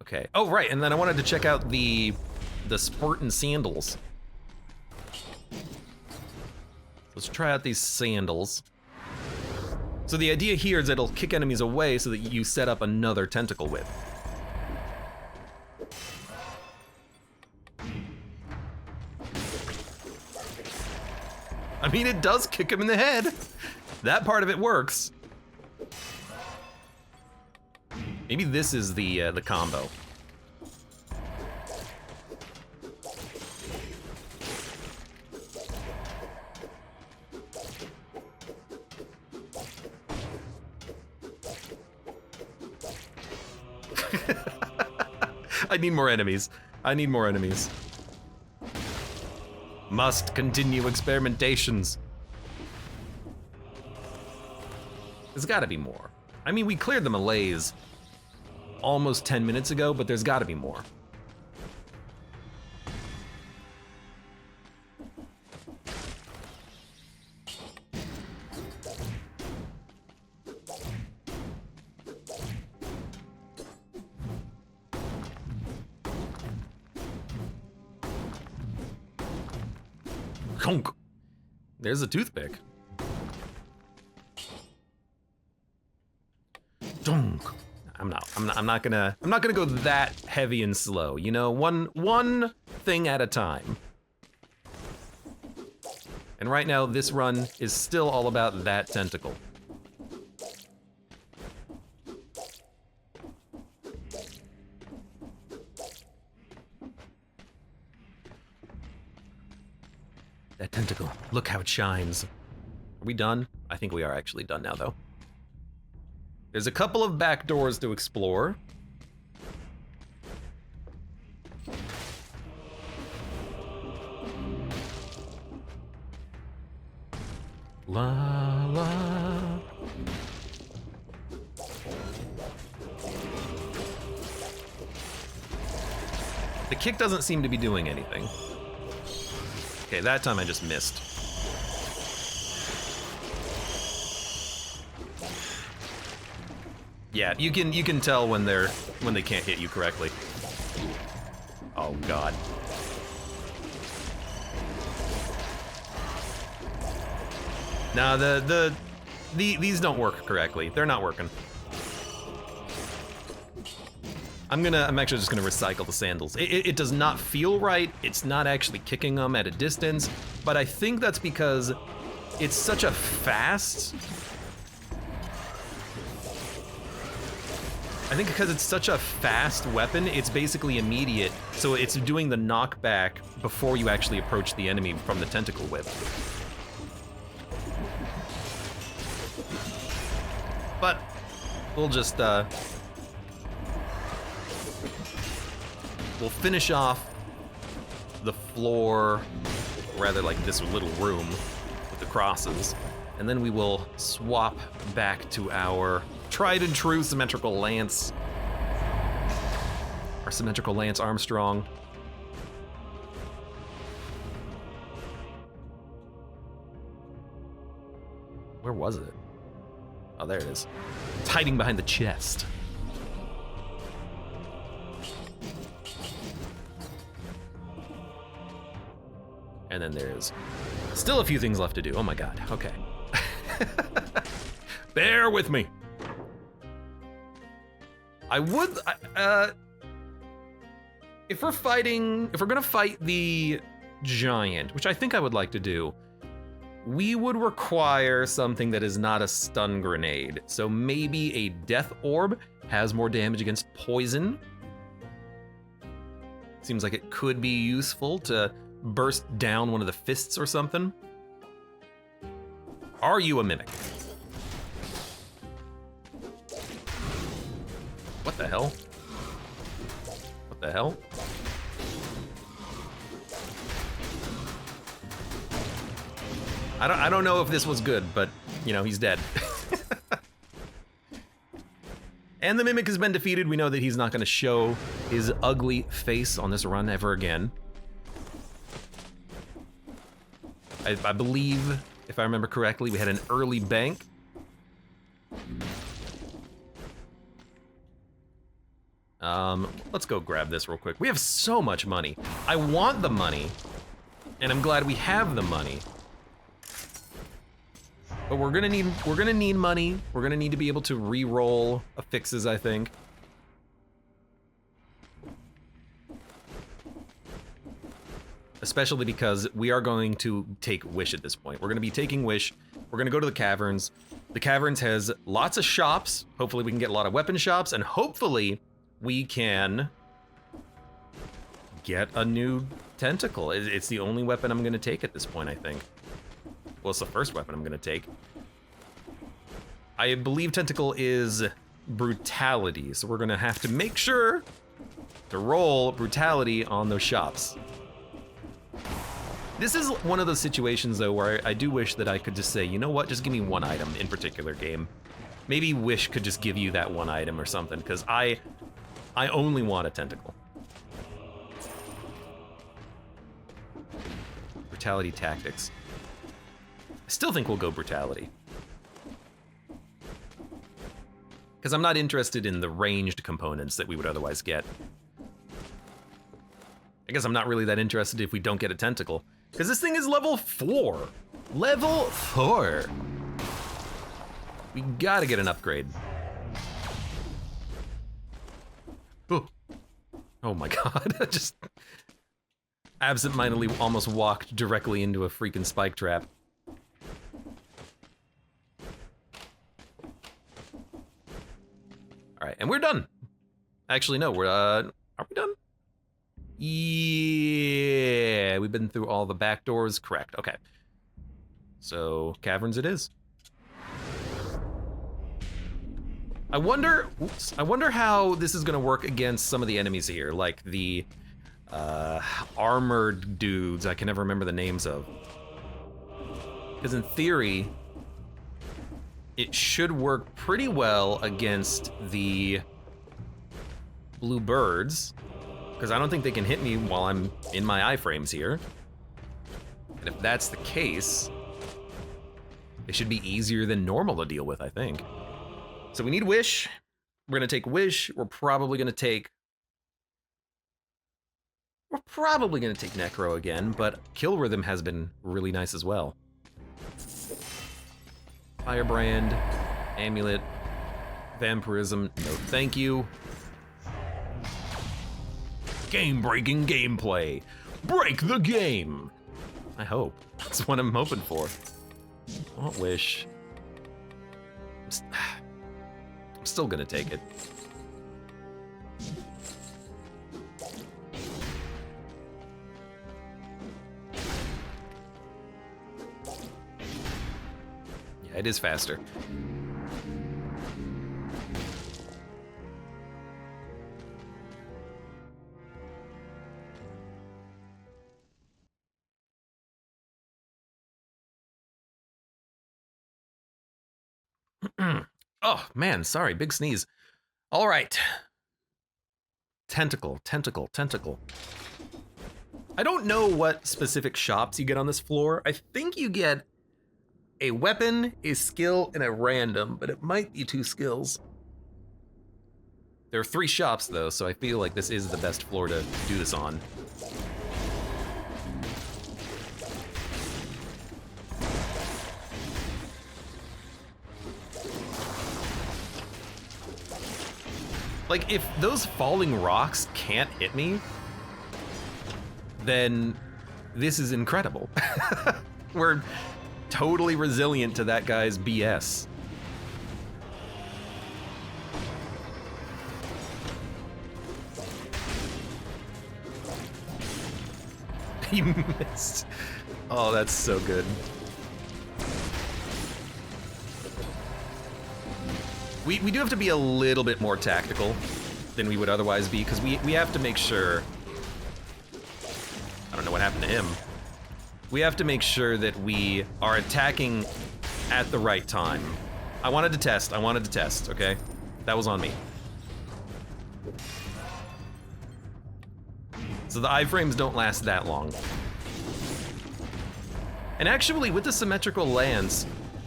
Okay. Oh, right, and then I wanted to check out the Spartan sandals. Let's try out these sandals. So the idea here is that it'll kick enemies away so that you set up another tentacle whip. I mean, it does kick him in the head. That part of it works. Maybe this is the combo. I need more enemies. I need more enemies. Must continue experimentations. There's gotta be more. I mean, we cleared the malaise almost 10 minutes ago, but there's gotta be more. There's a toothpick. Dunk. I'm not gonna go that heavy and slow. You know, one thing at a time. And right now, this run is still all about that tentacle. That tentacle, look how it shines. Are we done? I think we are actually done now, though. There's a couple of back doors to explore. La la. The kick doesn't seem to be doing anything. Okay, that time I just missed. Yeah, you can tell when they can't hit you correctly. Oh god. Nah, these don't work correctly. They're not working. I'm actually just gonna recycle the sandals. It does not feel right. It's not actually kicking them at a distance, but I think that's because it's such a fast. I think because it's such a fast weapon, it's basically immediate. So it's doing the knockback before you actually approach the enemy from the tentacle whip. But we'll just we'll finish off the floor, rather like this little room with the crosses, and then we will swap back to our tried and true symmetrical lance. Our symmetrical lance Armstrong. Where was it? Oh, there it is. It's hiding behind the chest. And then there's still a few things left to do. Oh my god, okay. Bear with me. I would, if we're gonna fight the giant, which I think I would like to do, we would require something that is not a stun grenade. So maybe a death orb has more damage against poison. Seems like it could be useful to burst down one of the fists or something. Are you a mimic? What the hell? What the hell? I don't know if this was good, but you know, he's dead. And the mimic has been defeated. We know that he's not going to show his ugly face on this run ever again. I believe, if I remember correctly, we had an early bank. Let's go grab this real quick. We have so much money. I want the money, and I'm glad we have the money. But we're gonna need money. We're gonna need to be able to re-roll affixes, I think. Especially because we are going to take Wish at this point. We're gonna be taking Wish. We're gonna go to the caverns. The caverns has lots of shops. Hopefully we can get a lot of weapon shops, and hopefully we can get a new tentacle. It's the only weapon I'm gonna take at this point, I think. Well, it's the first weapon I'm gonna take. I believe tentacle is brutality, so we're gonna have to make sure to roll brutality on those shops. This is one of those situations, though, where I do wish that I could just say, you know what, just give me one item in particular game. Maybe Wish could just give you that one item or something, because I only want a tentacle. Brutality tactics. I still think we'll go brutality. Because I'm not interested in the ranged components that we would otherwise get. I guess I'm not really that interested if we don't get a tentacle. Because this thing is level 4. Level 4. We gotta get an upgrade. Oh, oh my god, I just absentmindedly almost walked directly into a freaking spike trap. All right, and we're done. Actually, no, we're, are we done? Yeah, we've been through all the back doors, correct, okay. So, caverns it is. I wonder how this is gonna work against some of the enemies here, like the armored dudes I can never remember the names of. Because in theory, it should work pretty well against the blue birds, because I don't think they can hit me while I'm in my iframes here. And if that's the case, they should be easier than normal to deal with, I think. So we need Wish. We're gonna take Wish. We're probably gonna take Necro again, but Kill Rhythm has been really nice as well. Firebrand, Amulet, Vampirism, no thank you. Game-breaking gameplay. Break the game. I hope. That's what I'm hoping for. I want Wish. I'm still gonna take it. Yeah, it is faster. Oh, man, sorry, big sneeze. All right. Tentacle. I don't know what specific shops you get on this floor. I think you get a weapon, a skill, and a random, but it might be 2 skills. There are 3 shops, though, so I feel like this is the best floor to do this on. Like, if those falling rocks can't hit me, then this is incredible. We're totally resilient to that guy's BS. He missed. Oh, that's so good. We do have to be a little bit more tactical than we would otherwise be, because we have to make sure... I don't know what happened to him. We have to make sure that we are attacking at the right time. I wanted to test, okay? That was on me. So the iframes don't last that long. And actually, with the symmetrical lance,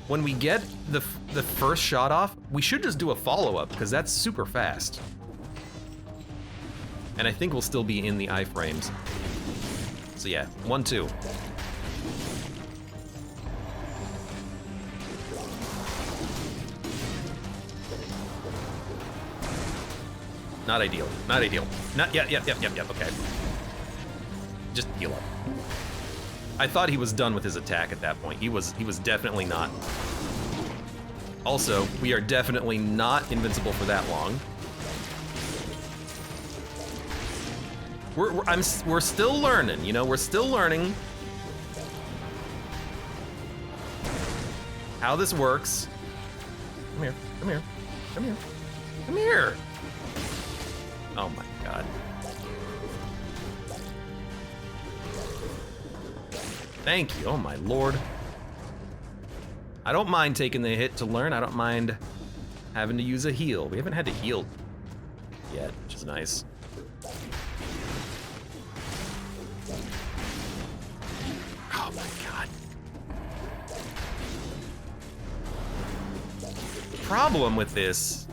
when we get the first shot off, we should just do a follow-up, because that's super fast. And I think we'll still be in the iframes. So yeah, 1, 2. Not ideal, not ideal. Not, yep, okay. Just heal up. I thought he was done with his attack at that point. He was definitely not. Also, we are definitely not invincible for that long. We're still learning, you know, we're still learning how this works. Come here, come here, come here, come here. Oh my god. Thank you, oh my lord. I don't mind taking the hit to learn. I don't mind having to use a heal. We haven't had to heal yet, which is nice. Oh my god. The problem with this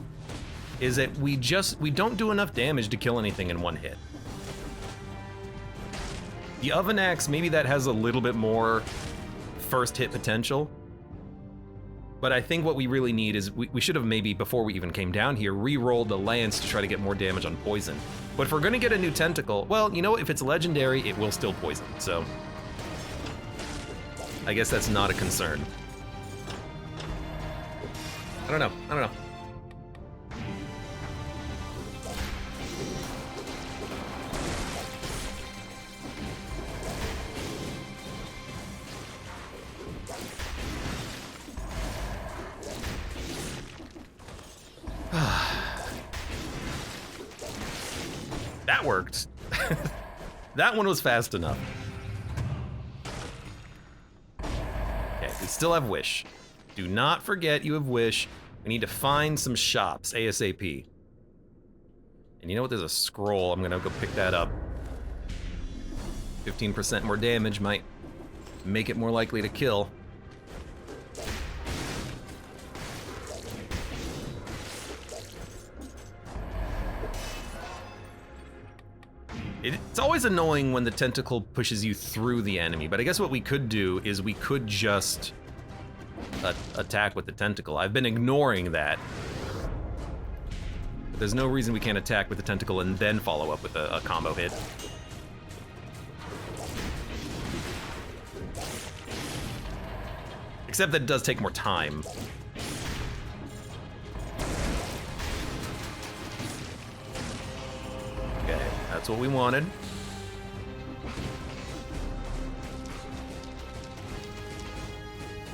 is that we don't do enough damage to kill anything in one hit. The Oven Axe, maybe that has a little bit more first hit potential. But I think what we really need is, we should have maybe, before we even came down here, re-rolled the lance to try to get more damage on poison. But if we're gonna get a new tentacle, well, you know what, if it's legendary, it will still poison, so. I guess that's not a concern. I don't know. That worked. That one was fast enough. Okay, we still have Wish. Do not forget you have Wish. We need to find some shops ASAP. And you know what? There's a scroll. I'm gonna go pick that up. 15% more damage might make it more likely to kill. It's always annoying when the tentacle pushes you through the enemy, but I guess what we could do is we could just attack with the tentacle. I've been ignoring that. But there's no reason we can't attack with the tentacle and then follow up with a combo hit. Except that it does take more time. Okay, that's what we wanted.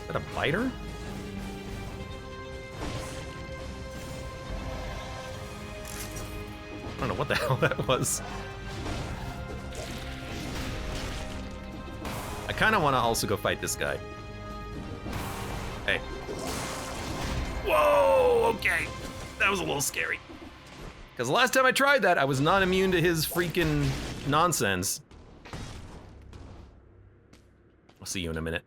Is that a biter? I don't know what the hell that was. I kind of want to also go fight this guy. Hey. Whoa, okay. That was a little scary. Because the last time I tried that, I was not immune to his freaking nonsense. I'll see you in a minute.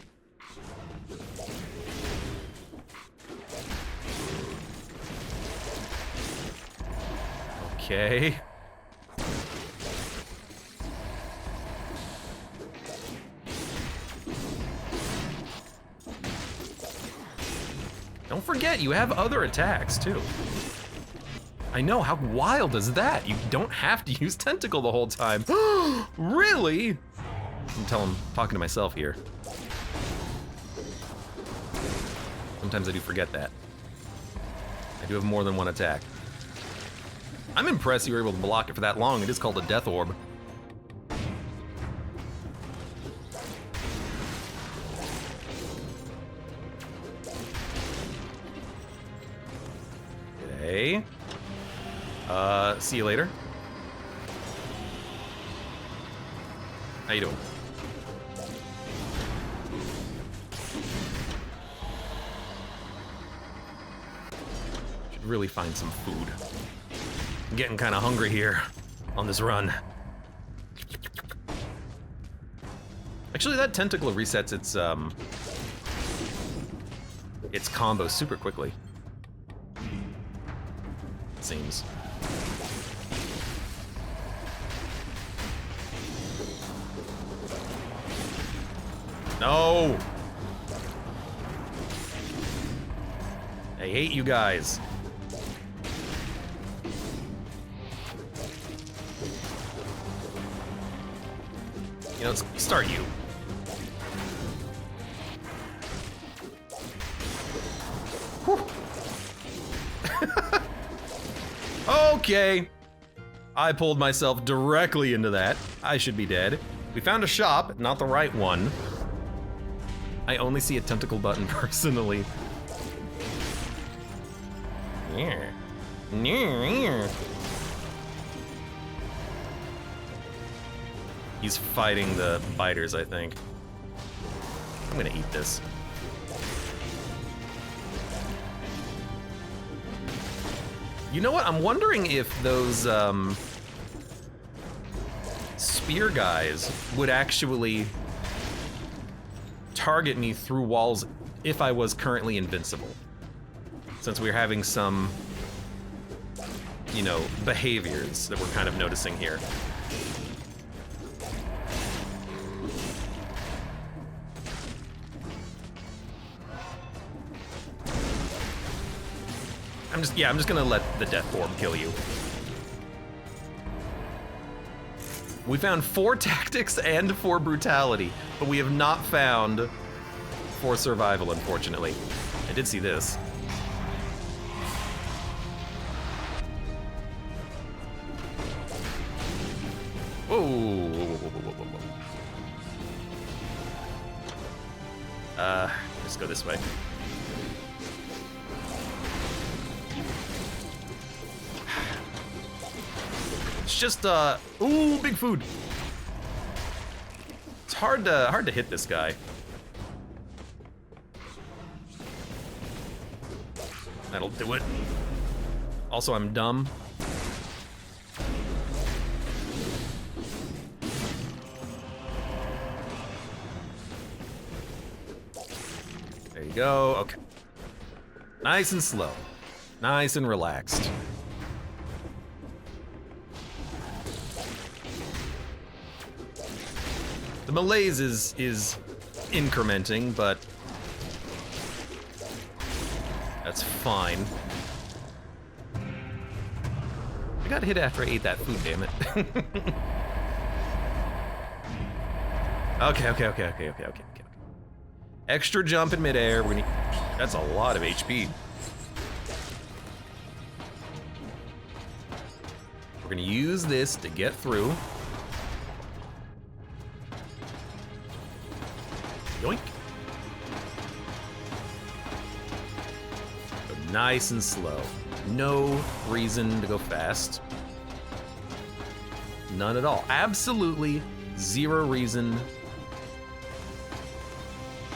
Okay. Don't forget, you have other attacks, too. I know, how wild is that? You don't have to use Tentacle the whole time. Really? Until I'm talking to myself here. Sometimes I do forget that. I do have more than one attack. I'm impressed you were able to block it for that long. It is called a Death Orb. Okay. See you later. How you doing? Should really find some food. I'm getting kind of hungry here on this run. Actually, that tentacle resets its combo super quickly. It seems. No! I hate you guys. You know, let's start you. Okay. I pulled myself directly into that. I should be dead. We found a shop, not the right one. I only see a tentacle button personally. Yeah. He's fighting the biters, I think. I'm gonna eat this. You know what? I'm wondering if those spear guys would actually target me through walls if I was currently invincible. Since we're having some, you know, behaviors that we're kind of noticing here. I'm just gonna let the death orb kill you. We found 4 tactics and 4 brutality, but we have not found 4 survival, unfortunately. I did see this. Whoa, whoa, whoa, whoa, whoa, whoa, whoa. Let's go this way. It's just, ooh, big food. It's hard to hit this guy. That'll do it. Also, I'm dumb. There you go, okay. Nice and slow. Nice and relaxed. The malaise is incrementing, but that's fine. I got hit after I ate that food, damn it. Okay. Extra jump in midair. That's a lot of HP. We're gonna use this to get through. Yoink. Go nice and slow. No reason to go fast. None at all. Absolutely zero reason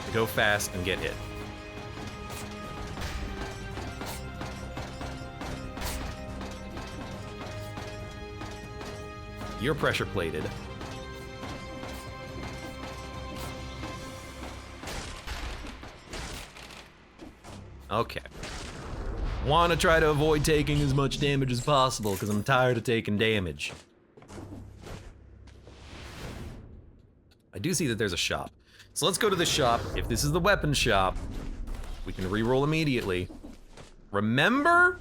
to go fast and get hit. You're pressure plated. Okay. Want to try to avoid taking as much damage as possible because I'm tired of taking damage. I do see that there's a shop. So let's go to the shop. If this is the weapon shop, we can reroll immediately. Remember?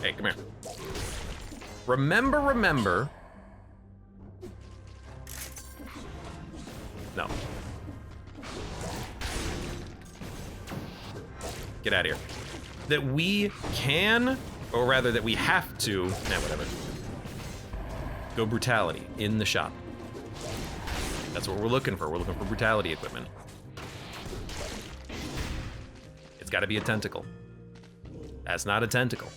Hey, come here. Remember. No. Get out of here. That we can, or rather that we have to, whatever. Go brutality in the shop. That's what we're looking for. We're looking for brutality equipment. It's gotta be a tentacle. That's not a tentacle.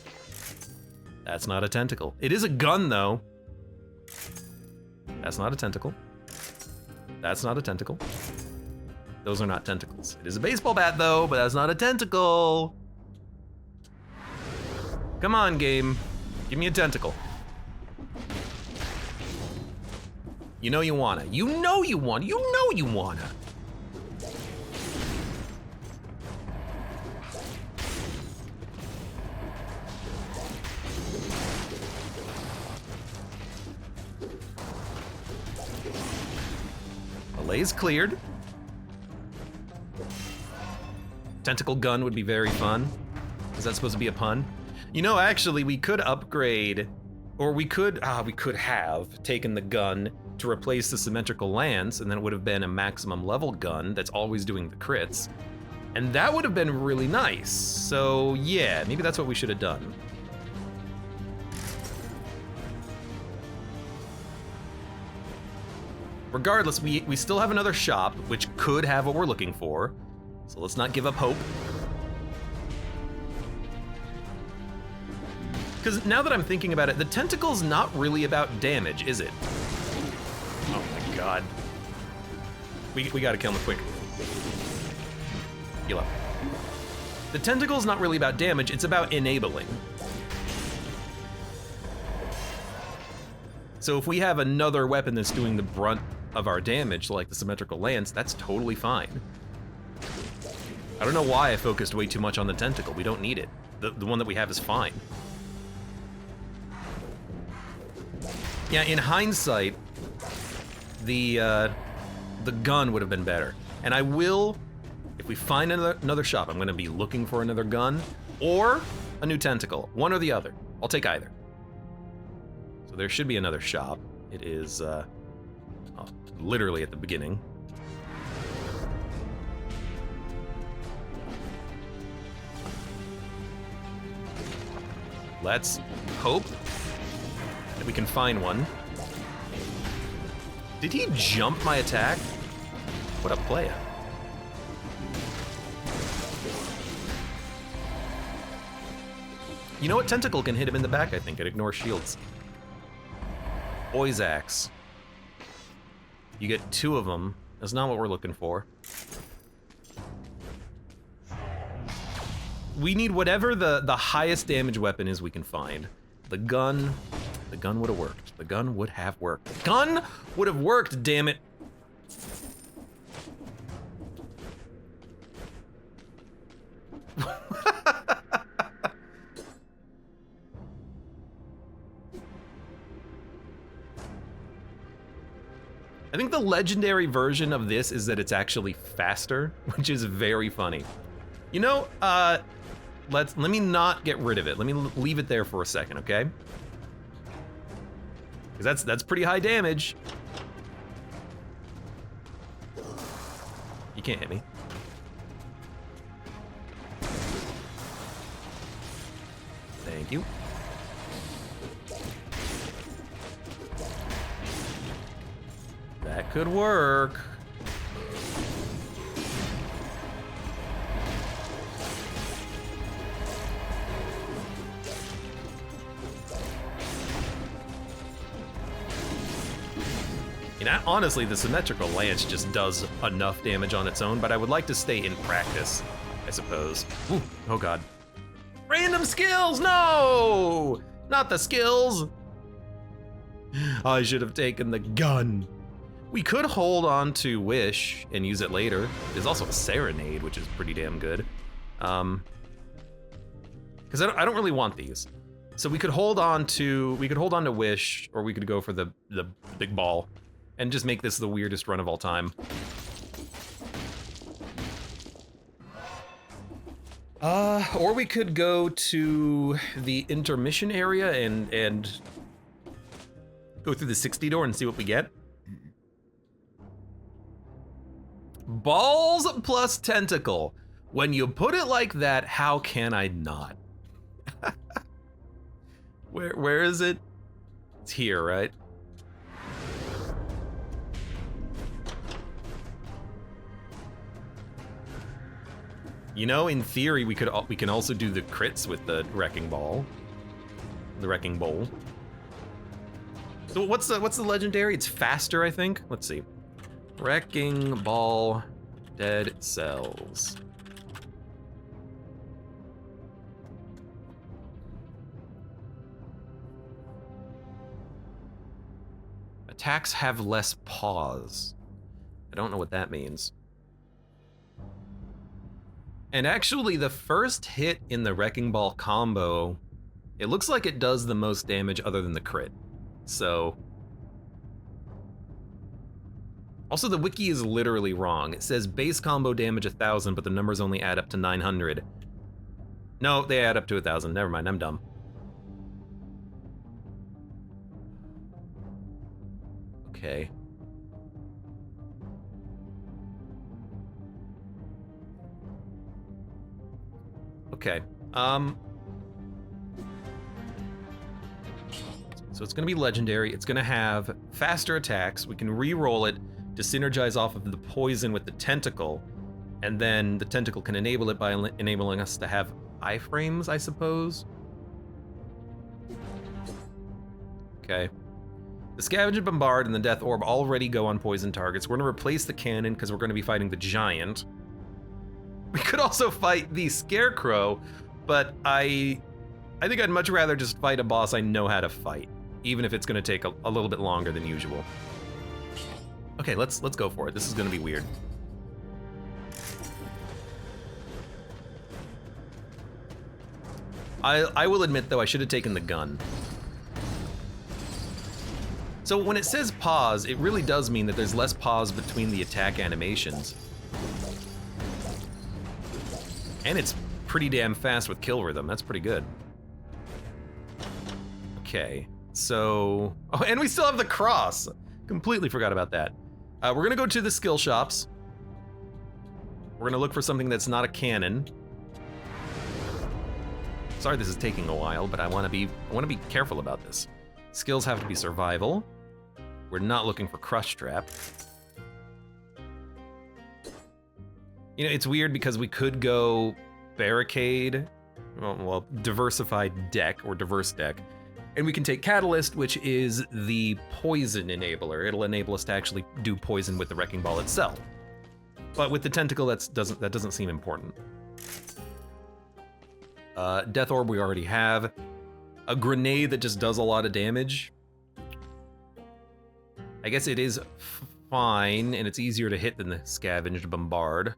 That's not a tentacle. It is a gun though. That's not a tentacle. That's not a tentacle. Those are not tentacles. It is a baseball bat though, but that's not a tentacle. Come on, game. Give me a tentacle. You know you wanna. You know you wanna. Malaise cleared. Tentacle gun would be very fun. Is that supposed to be a pun? You know, actually, we could upgrade, or we could have taken the gun to replace the symmetrical lance, and then it would have been a maximum level gun that's always doing the crits. And that would have been really nice. So yeah, maybe that's what we should have done. Regardless, we still have another shop, which could have what we're looking for. So let's not give up hope. Because now that I'm thinking about it, the tentacle's not really about damage, is it? Oh my god. We gotta kill him quick. Heal up. The tentacle's not really about damage, it's about enabling. So if we have another weapon that's doing the brunt of our damage, like the symmetrical lance, that's totally fine. I don't know why I focused way too much on the tentacle. We don't need it. The one that we have is fine. Yeah, in hindsight, the gun would have been better. And I will, if we find another shop, I'm gonna be looking for another gun or a new tentacle, one or the other. I'll take either. So there should be another shop. It is literally at the beginning. Let's hope that we can find one. Did he jump my attack? What a playa. You know what? Tentacle can hit him in the back, I think, and ignore shields. Boy's axe. You get 2 of them. That's not what we're looking for. We need whatever the highest damage weapon is we can find. The gun would have worked. The gun would have worked. The gun would have worked, damn it. I think the legendary version of this is that it's actually faster, which is very funny. You know, let me not get rid of it. Let me leave it there for a second, okay? Because that's pretty high damage. You can't hit me. Thank you. That could work. You know, honestly, the symmetrical lance just does enough damage on its own, but I would like to stay in practice, I suppose. Ooh, oh god. Random skills, no! Not the skills. I should have taken the gun. We could hold on to Wish and use it later. There's also a Serenade, which is pretty damn good. Because I don't really want these. So we could hold on to Wish, or we could go for the big ball and just make this the weirdest run of all time. Or we could go to the intermission area and go through the 60 door and see what we get. Balls plus tentacle. When you put it like that, how can I not? Where is it? It's here, right? You know, in theory, we can also do the crits with the wrecking ball. The wrecking bowl. So what's the legendary? It's faster, I think. Let's see. Wrecking ball, dead cells. Attacks have less pause. I don't know what that means. And actually, the first hit in the Wrecking Ball combo, it looks like it does the most damage other than the crit. So... Also, the wiki is literally wrong. It says base combo damage 1,000, but the numbers only add up to 900. No, they add up to 1,000. Never mind, I'm dumb. Okay. Okay. So it's gonna be legendary. It's gonna have faster attacks. We can re-roll it to synergize off of the poison with the tentacle, and then the tentacle can enable it by enabling us to have iframes, I suppose. Okay. The Scavenge and Bombard and the Death Orb already go on poison targets. We're gonna replace the cannon because we're gonna be fighting the giant. We could also fight the Scarecrow, but I think I'd much rather just fight a boss I know how to fight, even if it's gonna take a little bit longer than usual. Okay, let's go for it. This is gonna be weird. I will admit though, I should have taken the gun. So when it says pause, it really does mean that there's less pause between the attack animations. And it's pretty damn fast with kill rhythm. That's pretty good. Okay, so... Oh, and we still have the cross. Completely forgot about that. We're gonna go to the skill shops. We're gonna look for something that's not a cannon. Sorry this is taking a while, but I wanna be careful about this. Skills have to be survival. We're not looking for crush trap. You know, it's weird because we could go barricade, well, diversified deck or diverse deck, and we can take catalyst, which is the poison enabler. It'll enable us to actually do poison with the wrecking ball itself. But with the tentacle, that doesn't seem important. Death orb we already have. A grenade that just does a lot of damage. I guess it is fine, and it's easier to hit than the scavenged bombard.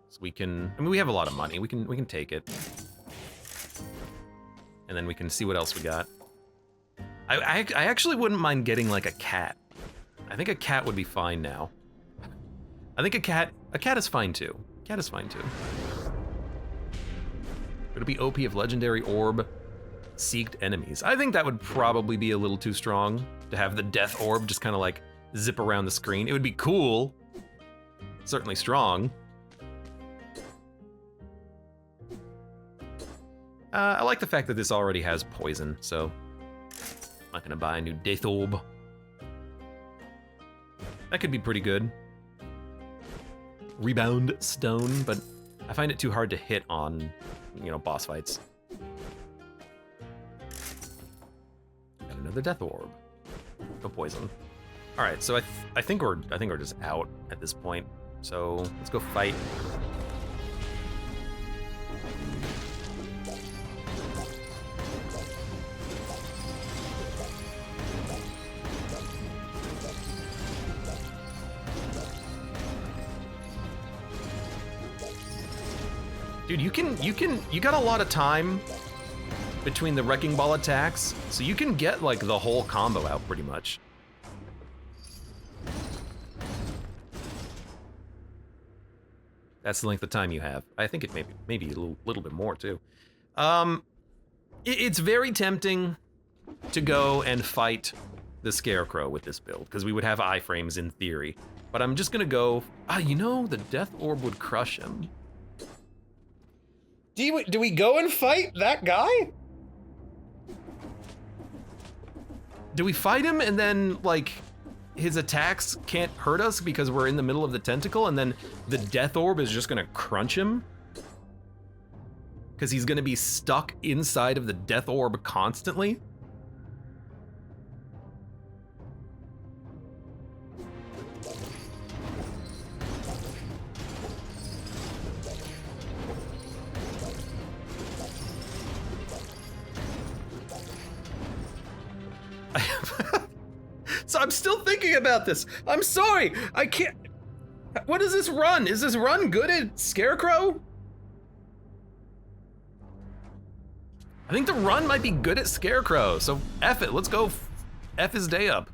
So we can, I mean, we have a lot of money. We can take it. And then we can see what else we got. I actually wouldn't mind getting like a cat. I think a cat would be fine now. I think a cat is fine too. Cat is fine too. It'll be OP if legendary orb seeked enemies. I think that would probably be a little too strong to have the death orb just kind of like zip around the screen. It would be cool. Certainly strong. I like the fact that this already has poison, so I'm not gonna buy a new death orb. That could be pretty good. Rebound stone, but I find it too hard to hit on, you know, boss fights. Got another death orb. No poison. All right, so I think we're just out at this point. So let's go fight. Dude, you got a lot of time between the wrecking ball attacks, so you can get like the whole combo out pretty much. That's the length of time you have. I think it maybe a little bit more too. It's very tempting to go and fight the Scarecrow with this build, because we would have iframes in theory. But I'm just gonna go, you know, the Death Orb would crush him. Do we go and fight that guy? Do we fight him and then, like, his attacks can't hurt us because we're in the middle of the tentacle, and then the Death Orb is just gonna crunch him? Because he's gonna be stuck inside of the Death Orb constantly? So I'm still thinking about this. I'm sorry, I can't. What does this run? Is this run good at Scarecrow? I think the run might be good at Scarecrow, so F it, let's go F his day up.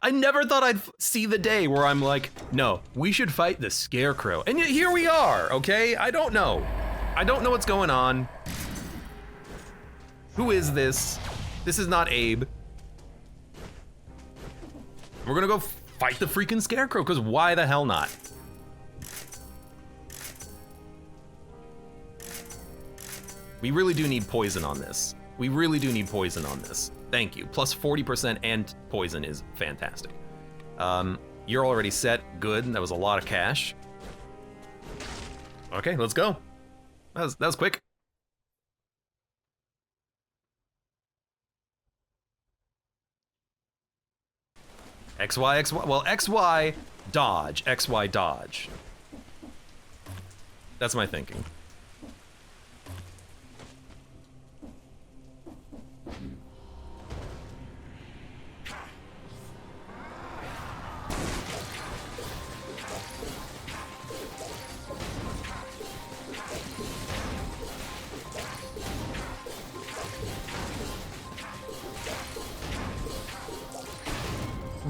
I never thought I'd see the day where I'm like, no, we should fight the Scarecrow. And yet here we are, okay? I don't know. I don't know what's going on. Who is this? This is not Abe. We're gonna go fight the freaking Scarecrow, because why the hell not? We really do need poison on this. We really do need poison on this. Thank you. Plus 40% and poison is fantastic. You're already set. Good. That was a lot of cash. Okay, let's go. That was quick. XY, XY, well, XY, dodge, XY, dodge. That's my thinking.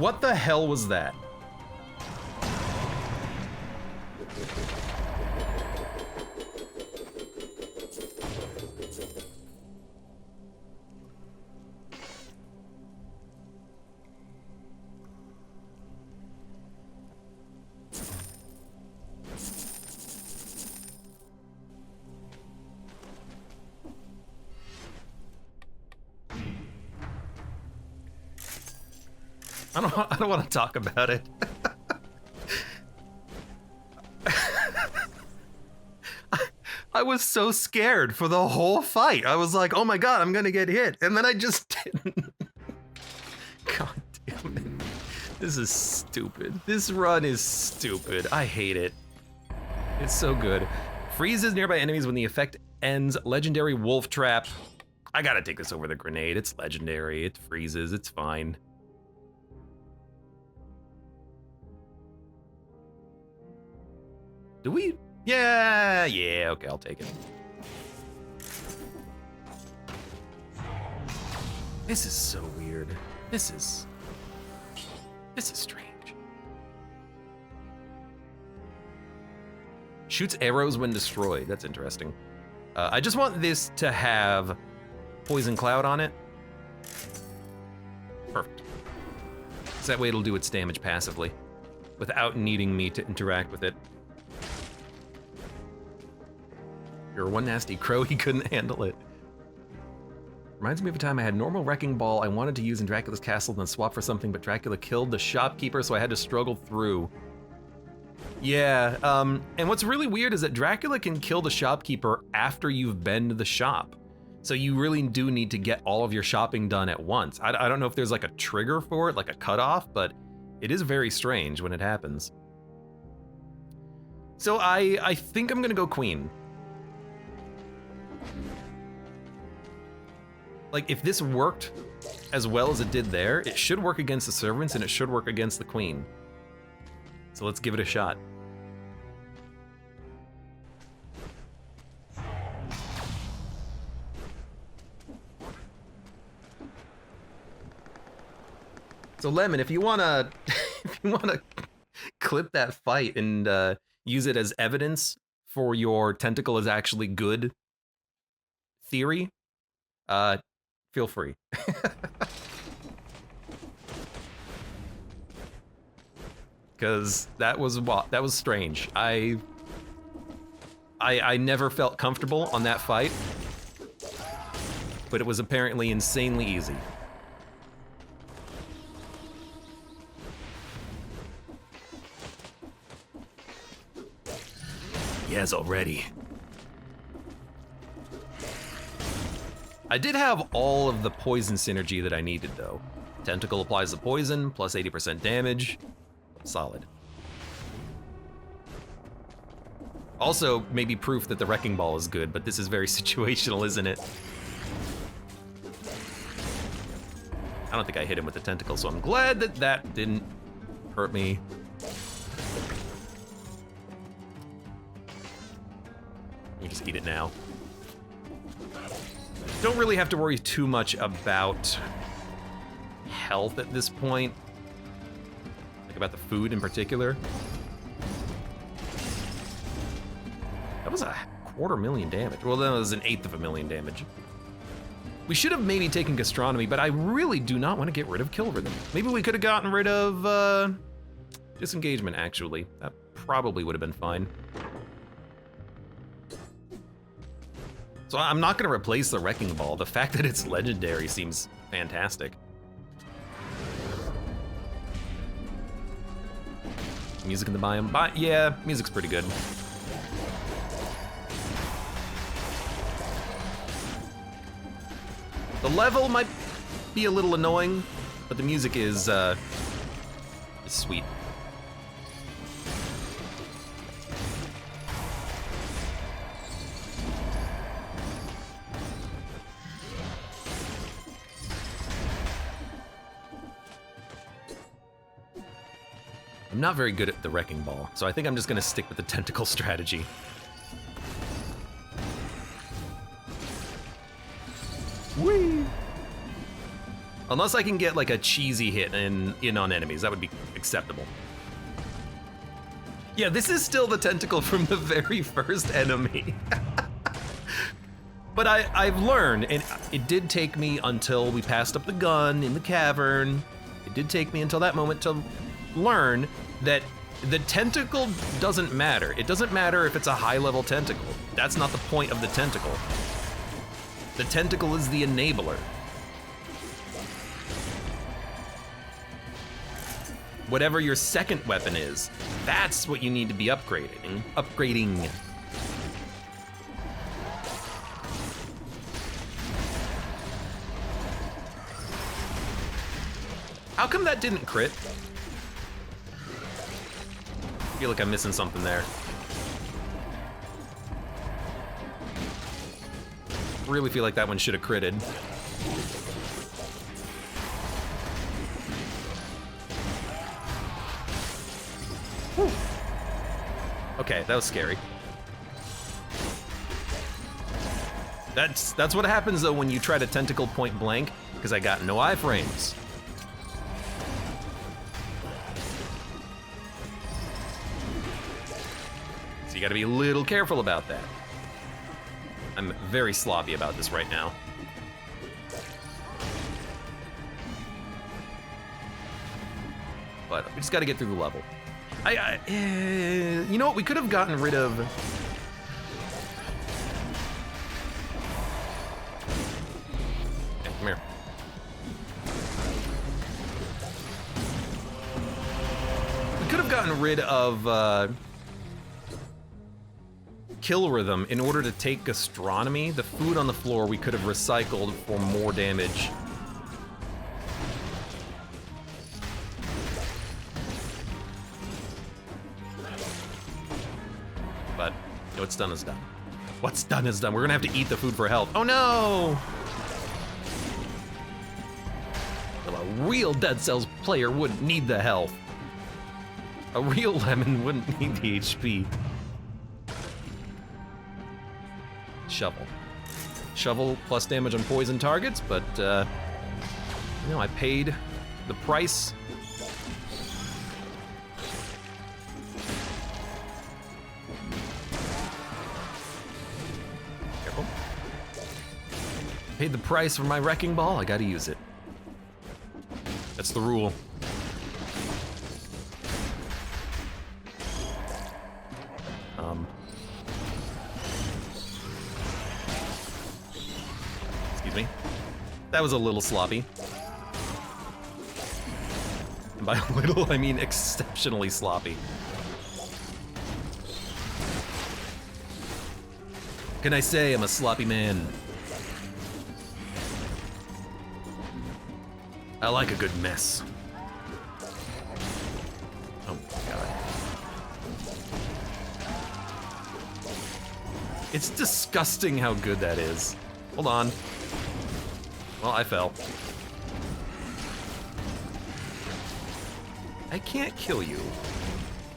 What the hell was that? I don't want to talk about it. I was so scared for the whole fight. I was like, oh my god, I'm gonna get hit. And then I just didn't. God damn it. This is stupid. This run is stupid. I hate it. It's so good. Freezes nearby enemies when the effect ends. Legendary wolf trap. I gotta take this over the grenade. It's legendary. It freezes. It's fine. Do we? Yeah, okay, I'll take it. This is so weird. This is strange. Shoots arrows when destroyed. That's interesting. I just want this to have poison cloud on it. Perfect. So that way it'll do its damage passively without needing me to interact with it. You're one nasty crow, he couldn't handle it. Reminds me of a time I had normal wrecking ball I wanted to use in Dracula's castle, then swap for something, but Dracula killed the shopkeeper, so I had to struggle through. Yeah, and what's really weird is that Dracula can kill the shopkeeper after you've been to the shop. So you really do need to get all of your shopping done at once. I don't know if there's like a trigger for it, like a cutoff, but it is very strange when it happens. So I think I'm gonna go queen. Like, if this worked as well as it did there, it should work against the servants and it should work against the queen. So let's give it a shot. So Lemon, if you wanna clip that fight and use it as evidence for your tentacle is actually good theory, feel free. Because that was strange. I never felt comfortable on that fight, but it was apparently insanely easy. Yes, already. I did have all of the poison synergy that I needed, though. Tentacle applies the poison, plus 80% damage. Solid. Also, maybe proof that the Wrecking Ball is good, but this is very situational, isn't it? I don't think I hit him with the tentacle, so I'm glad that that didn't hurt me. You just eat it now. Don't really have to worry too much about health at this point. Like about the food in particular. That was 250,000 damage. Well, that was 1/8 of a million damage. We should have maybe taken gastronomy, but I really do not want to get rid of kill rhythm. Maybe we could have gotten rid of disengagement, actually. That probably would have been fine. So I'm not going to replace the Wrecking Ball. The fact that it's legendary seems fantastic. Music in the biome? Yeah, music's pretty good. The level might be a little annoying, but the music is sweet. I'm not very good at the Wrecking Ball, so I think I'm just gonna stick with the tentacle strategy. Whee! Unless I can get like a cheesy hit in on enemies, that would be acceptable. Yeah, this is still the tentacle from the very first enemy. But I've learned, and it did take me until we passed up the gun in the cavern. It did take me until that moment to learn that the tentacle doesn't matter. It doesn't matter if it's a high-level tentacle. That's not the point of the tentacle. The tentacle is the enabler. Whatever your second weapon is, that's what you need to be upgrading. How come that didn't crit? I feel like I'm missing something there. Really feel like that one should have critted. Whew. Okay, that was scary. That's what happens though when you try to tentacle point blank, because I got no iframes. So you gotta be a little careful about that. I'm very sloppy about this right now. But we just gotta get through the level. You know what, we could have gotten rid of... Okay, come here. We could have gotten rid of kill rhythm in order to take gastronomy. The food on the floor we could have recycled for more damage. But what's done is done. What's done is done. We're gonna have to eat the food for health. Oh no! Well, a real Dead Cells player wouldn't need the health. A real lemon wouldn't need the HP. Shovel. Shovel plus damage on poison targets, but you know, I paid the price. Careful. Paid the price for my wrecking ball, I gotta use it. That's the rule. Excuse me. That was a little sloppy. And by little, I mean exceptionally sloppy. Can I say I'm a sloppy man? I like a good mess. Oh my god. It's disgusting how good that is. Hold on. Well, I fell. I can't kill you,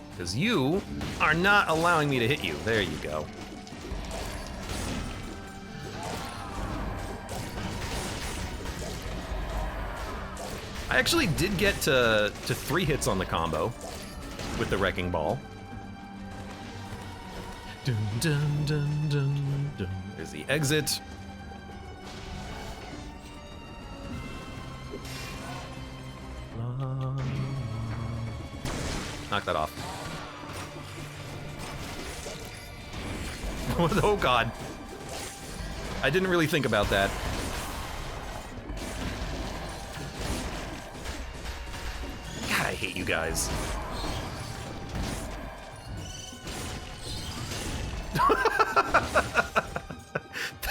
because you are not allowing me to hit you. There you go. I actually did get to 3 hits on the combo with the wrecking ball. Dun, dun, dun, dun, dun. There's the exit. Knock that off. Oh god. I didn't really think about that. God, I hate you guys.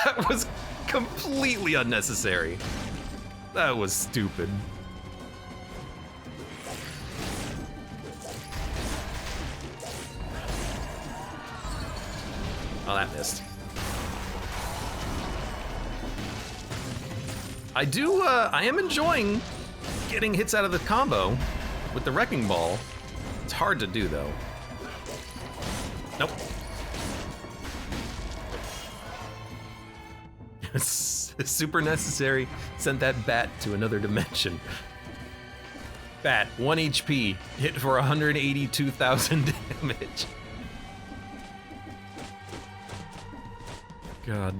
That was completely unnecessary. That was stupid. Oh, that missed. I am enjoying getting hits out of the combo with the wrecking ball. It's hard to do, though. Nope. Super necessary. Sent that bat to another dimension. Bat, 1 HP, hit for 182,000 damage. God.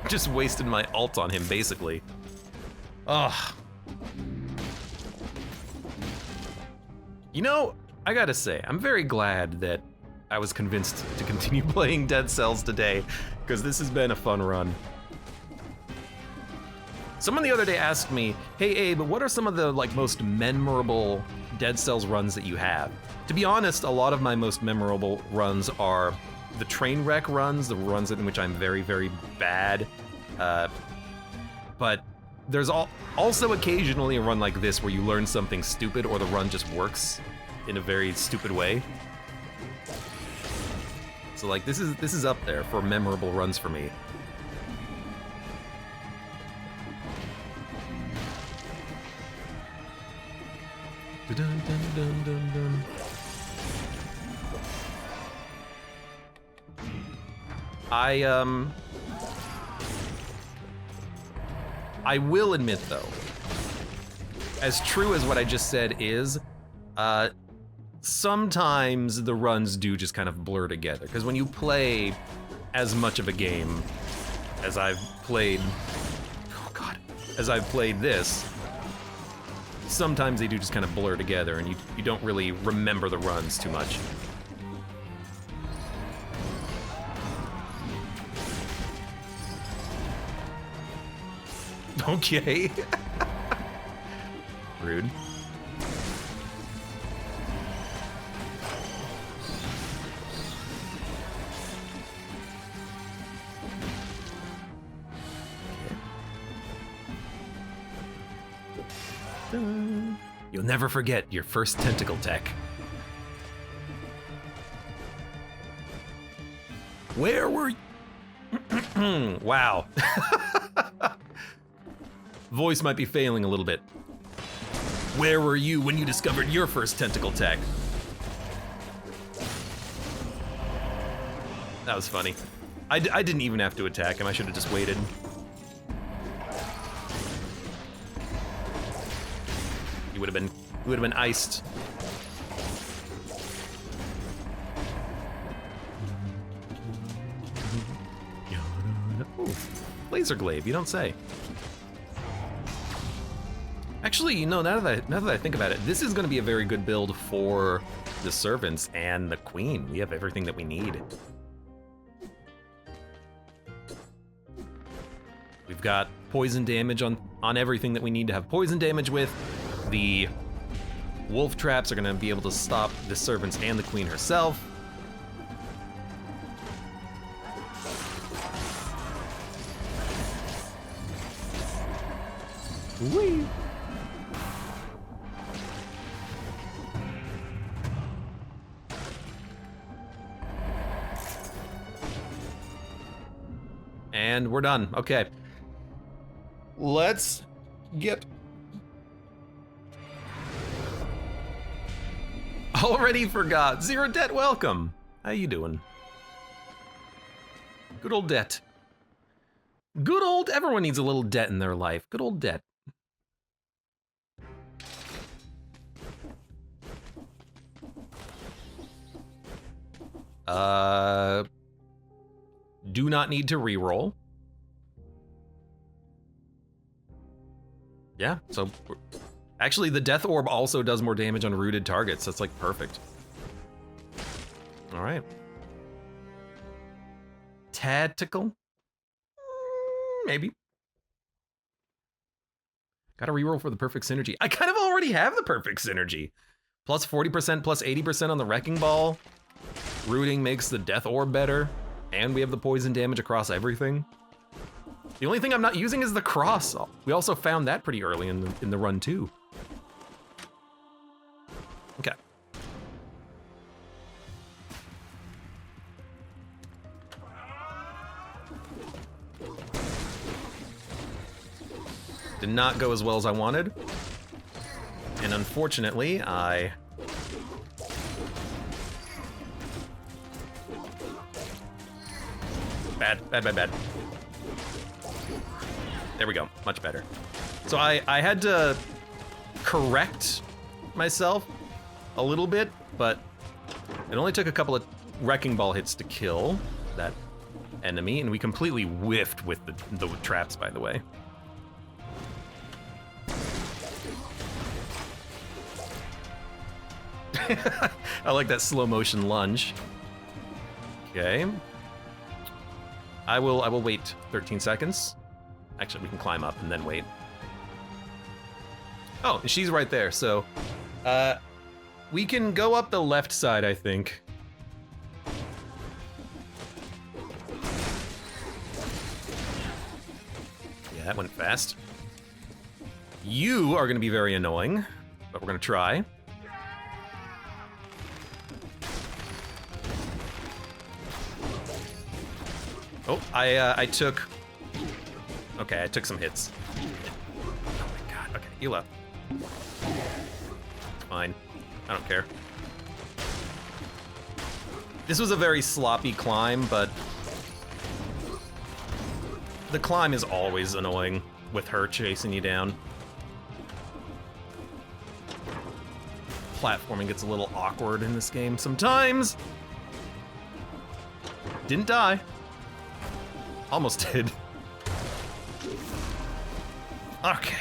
Just wasted my ult on him, basically. Ugh. You know, I gotta say, I'm very glad that I was convinced to continue playing Dead Cells today, because this has been a fun run. Someone the other day asked me, hey Abe, what are some of the most memorable Dead Cells runs that you have? To be honest, a lot of my most memorable runs are the train wreck runs, the runs in which I'm very, very bad. But there's also occasionally a run like this where you learn something stupid or the run just works in a very stupid way. So this is up there for memorable runs for me. Dun, dun, dun, dun, dun. I will admit though, as true as what I just said is, sometimes the runs do just kind of blur together. Because when you play as much of a game as I've played, as I've played this, sometimes they do just kind of blur together and you don't really remember the runs too much. Okay. Rude. You'll never forget your first tentacle tech. Where were you? Wow. Voice might be failing a little bit. Where were you when you discovered your first tentacle tech? That was funny. I didn't even have to attack him. I should have just waited. He would have been iced. Ooh, laser glaive, you don't say. Actually, you know, now that I think about it, this is going to be a very good build for the servants and the queen. We have everything that we need. We've got poison damage on everything that we need to have poison damage with. The wolf traps are going to be able to stop the servants and the queen herself. Whee! And we're done. Okay. Let's get... Already forgot. Zero Debt, welcome. How you doing? Good old debt. Good old... Everyone needs a little debt in their life. Good old debt. Do not need to reroll. Yeah, so actually the death orb also does more damage on rooted targets. That's like perfect. All right. Tactical? Maybe. Gotta reroll for the perfect synergy. I kind of already have the perfect synergy. Plus 40%, plus 80% on the wrecking ball. Rooting makes the death orb better. And we have the poison damage across everything. The only thing I'm not using is the cross. We also found that pretty early in the run too. Okay. Did not go as well as I wanted. And unfortunately, I... Bad. There we go. Much better. So I had to correct myself a little bit, but it only took a couple of wrecking ball hits to kill that enemy, and we completely whiffed with the traps, by the way. I like that slow motion lunge. Okay. I will wait 13 seconds. Actually, we can climb up and then wait. Oh, and she's right there, so we can go up the left side, I think. Yeah, that went fast. You are gonna be very annoying, but we're gonna try. Oh, I took... Okay, I took some hits. Oh my god, okay, heal up. Fine, I don't care. This was a very sloppy climb, but the climb is always annoying with her chasing you down. Platforming gets a little awkward in this game sometimes. Didn't die. Almost did. Okay.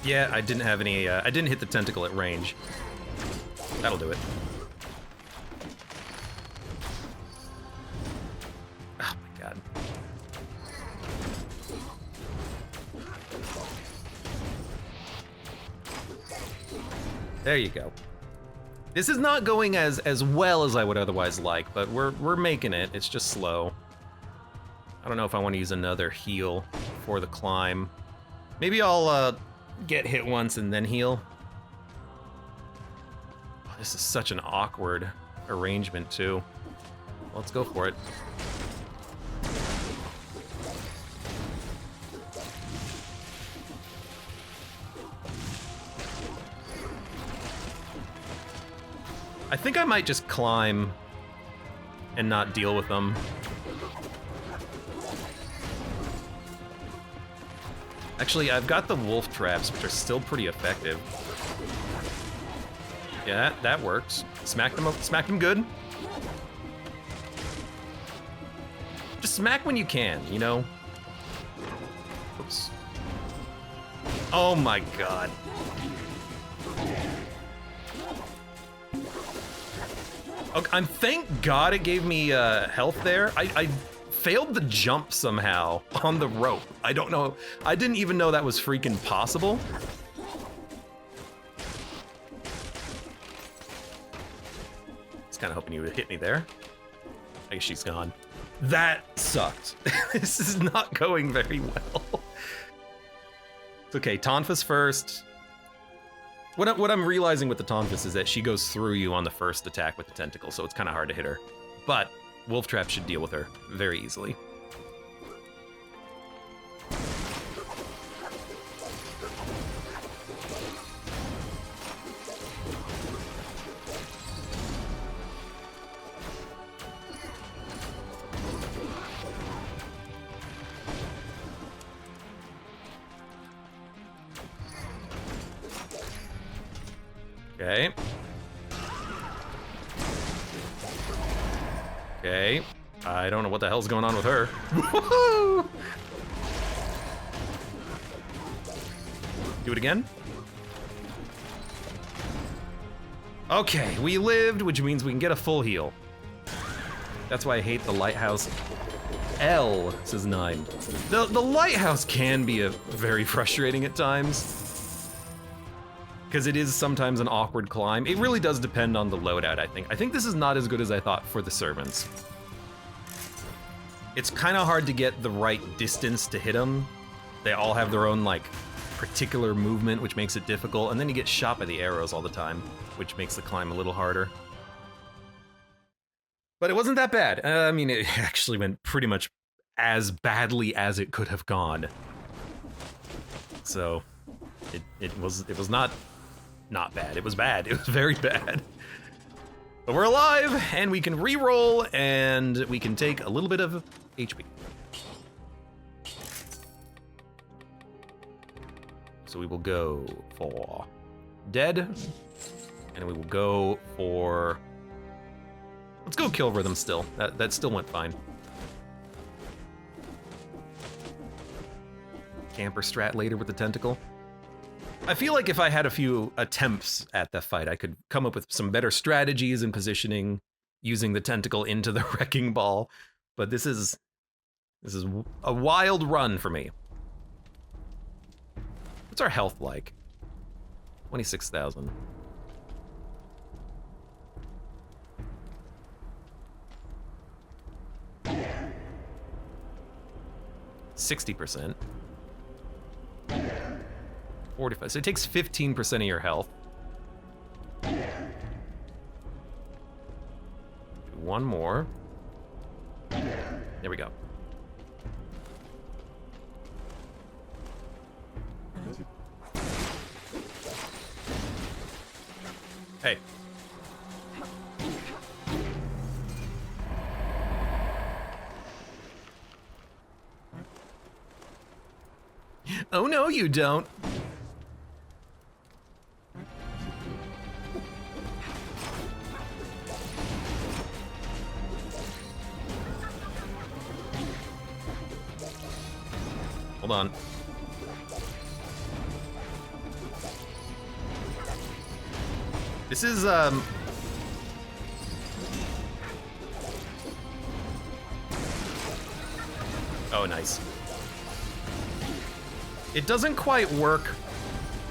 Yeah, I didn't have any, I didn't hit the tentacle at range. That'll do it. Oh my god. There you go. This is not going as well as I would otherwise like, but we're making it. It's just slow. I don't know if I want to use another heal for the climb. Maybe I'll get hit once and then heal. Oh, this is such an awkward arrangement too. Let's go for it. I think I might just climb and not deal with them. Actually, I've got the wolf traps, which are still pretty effective. Yeah, that works. Smack them good. Just smack when you can, you know? Oops. Oh my god. Okay, thank God it gave me health there. I failed the jump somehow on the rope. I don't know. I didn't even know that was freaking possible. I was kind of hoping you would hit me there. I guess she's gone. That sucked. This is not going very well. It's okay, Tonfus first. What I'm realizing with the Tonfus is that she goes through you on the first attack with the tentacle, so it's kind of hard to hit her. But Wolf Trap should deal with her very easily. Okay. Okay. I don't know what the hell's going on with her. Woohoo! Do it again. Okay, we lived, which means we can get a full heal. That's why I hate the lighthouse. L says 9. The lighthouse can be very frustrating at times, because it is sometimes an awkward climb. It really does depend on the loadout, I think. I think this is not as good as I thought for the servants. It's kind of hard to get the right distance to hit them. They all have their own, like, particular movement, which makes it difficult, and then you get shot by the arrows all the time, which makes the climb a little harder. But it wasn't that bad. I mean, it actually went pretty much as badly as it could have gone. So it was not bad. It was bad. It was very bad. But we're alive, and we can re-roll, and we can take a little bit of HP. So we will go for dead, and we will go for... Let's go kill rhythm still. That still went fine. Camper strat later with the tentacle. I feel like if I had a few attempts at the fight, I could come up with some better strategies and positioning using the tentacle into the wrecking ball. But this is a wild run for me. What's our health like? 26,000. %. 45. So it takes 15% of your health. One more. There we go. Hey. Oh no, you don't. Hold on. This is, Oh, nice. It doesn't quite work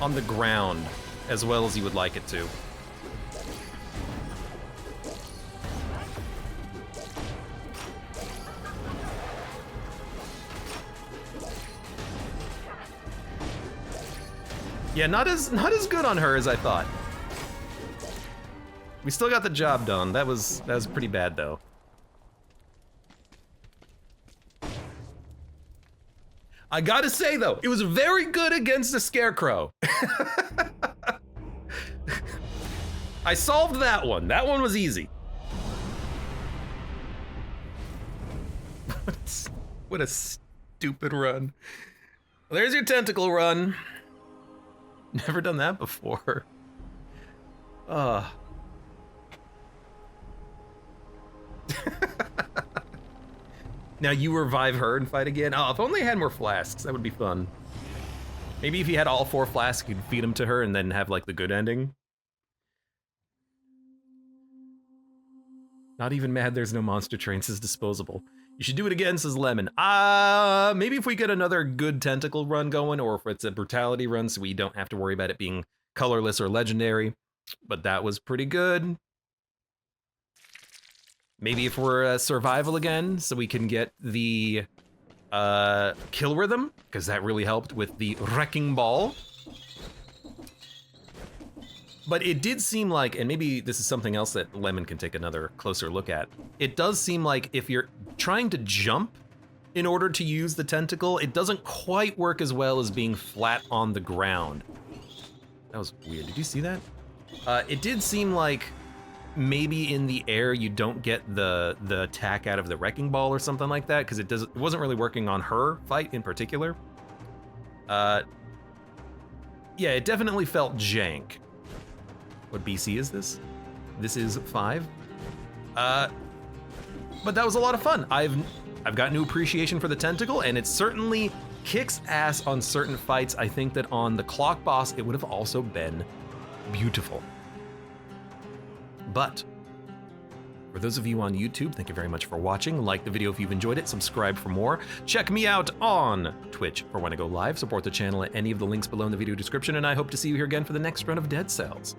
on the ground as well as you would like it to. Yeah, not as good on her as I thought. We still got the job done. That was pretty bad though. I gotta say though, it was very good against the Scarecrow. I solved that one. That one was easy. What a stupid run. Well, there's your tentacle run. Never done that before. Now you revive her and fight again? Oh, if only I had more flasks, that would be fun. Maybe if you had all 4 flasks, you could feed them to her and then have like the good ending. Not even mad there's no monster train, says Disposable. You should do it again, says Lemon. Maybe if we get another good tentacle run going, or if it's a brutality run so we don't have to worry about it being colorless or legendary. But that was pretty good. Maybe if we're survival again, so we can get the kill rhythm, because that really helped with the wrecking ball. But it did seem like, and maybe this is something else that Lemon can take another closer look at, it does seem like if you're trying to jump in order to use the tentacle, it doesn't quite work as well as being flat on the ground. That was weird. Did you see that? It did seem like maybe in the air you don't get the attack out of the wrecking ball or something like that, because it wasn't really working on her fight in particular. Yeah, it definitely felt jank. What BC is this? This is 5. But that was a lot of fun. I've got new appreciation for the tentacle, and it certainly kicks ass on certain fights. I think that on the clock boss, it would have also been beautiful. But for those of you on YouTube, thank you very much for watching. Like the video if you've enjoyed it, subscribe for more. Check me out on Twitch for when I go live. Support the channel at any of the links below in the video description, and I hope to see you here again for the next run of Dead Cells.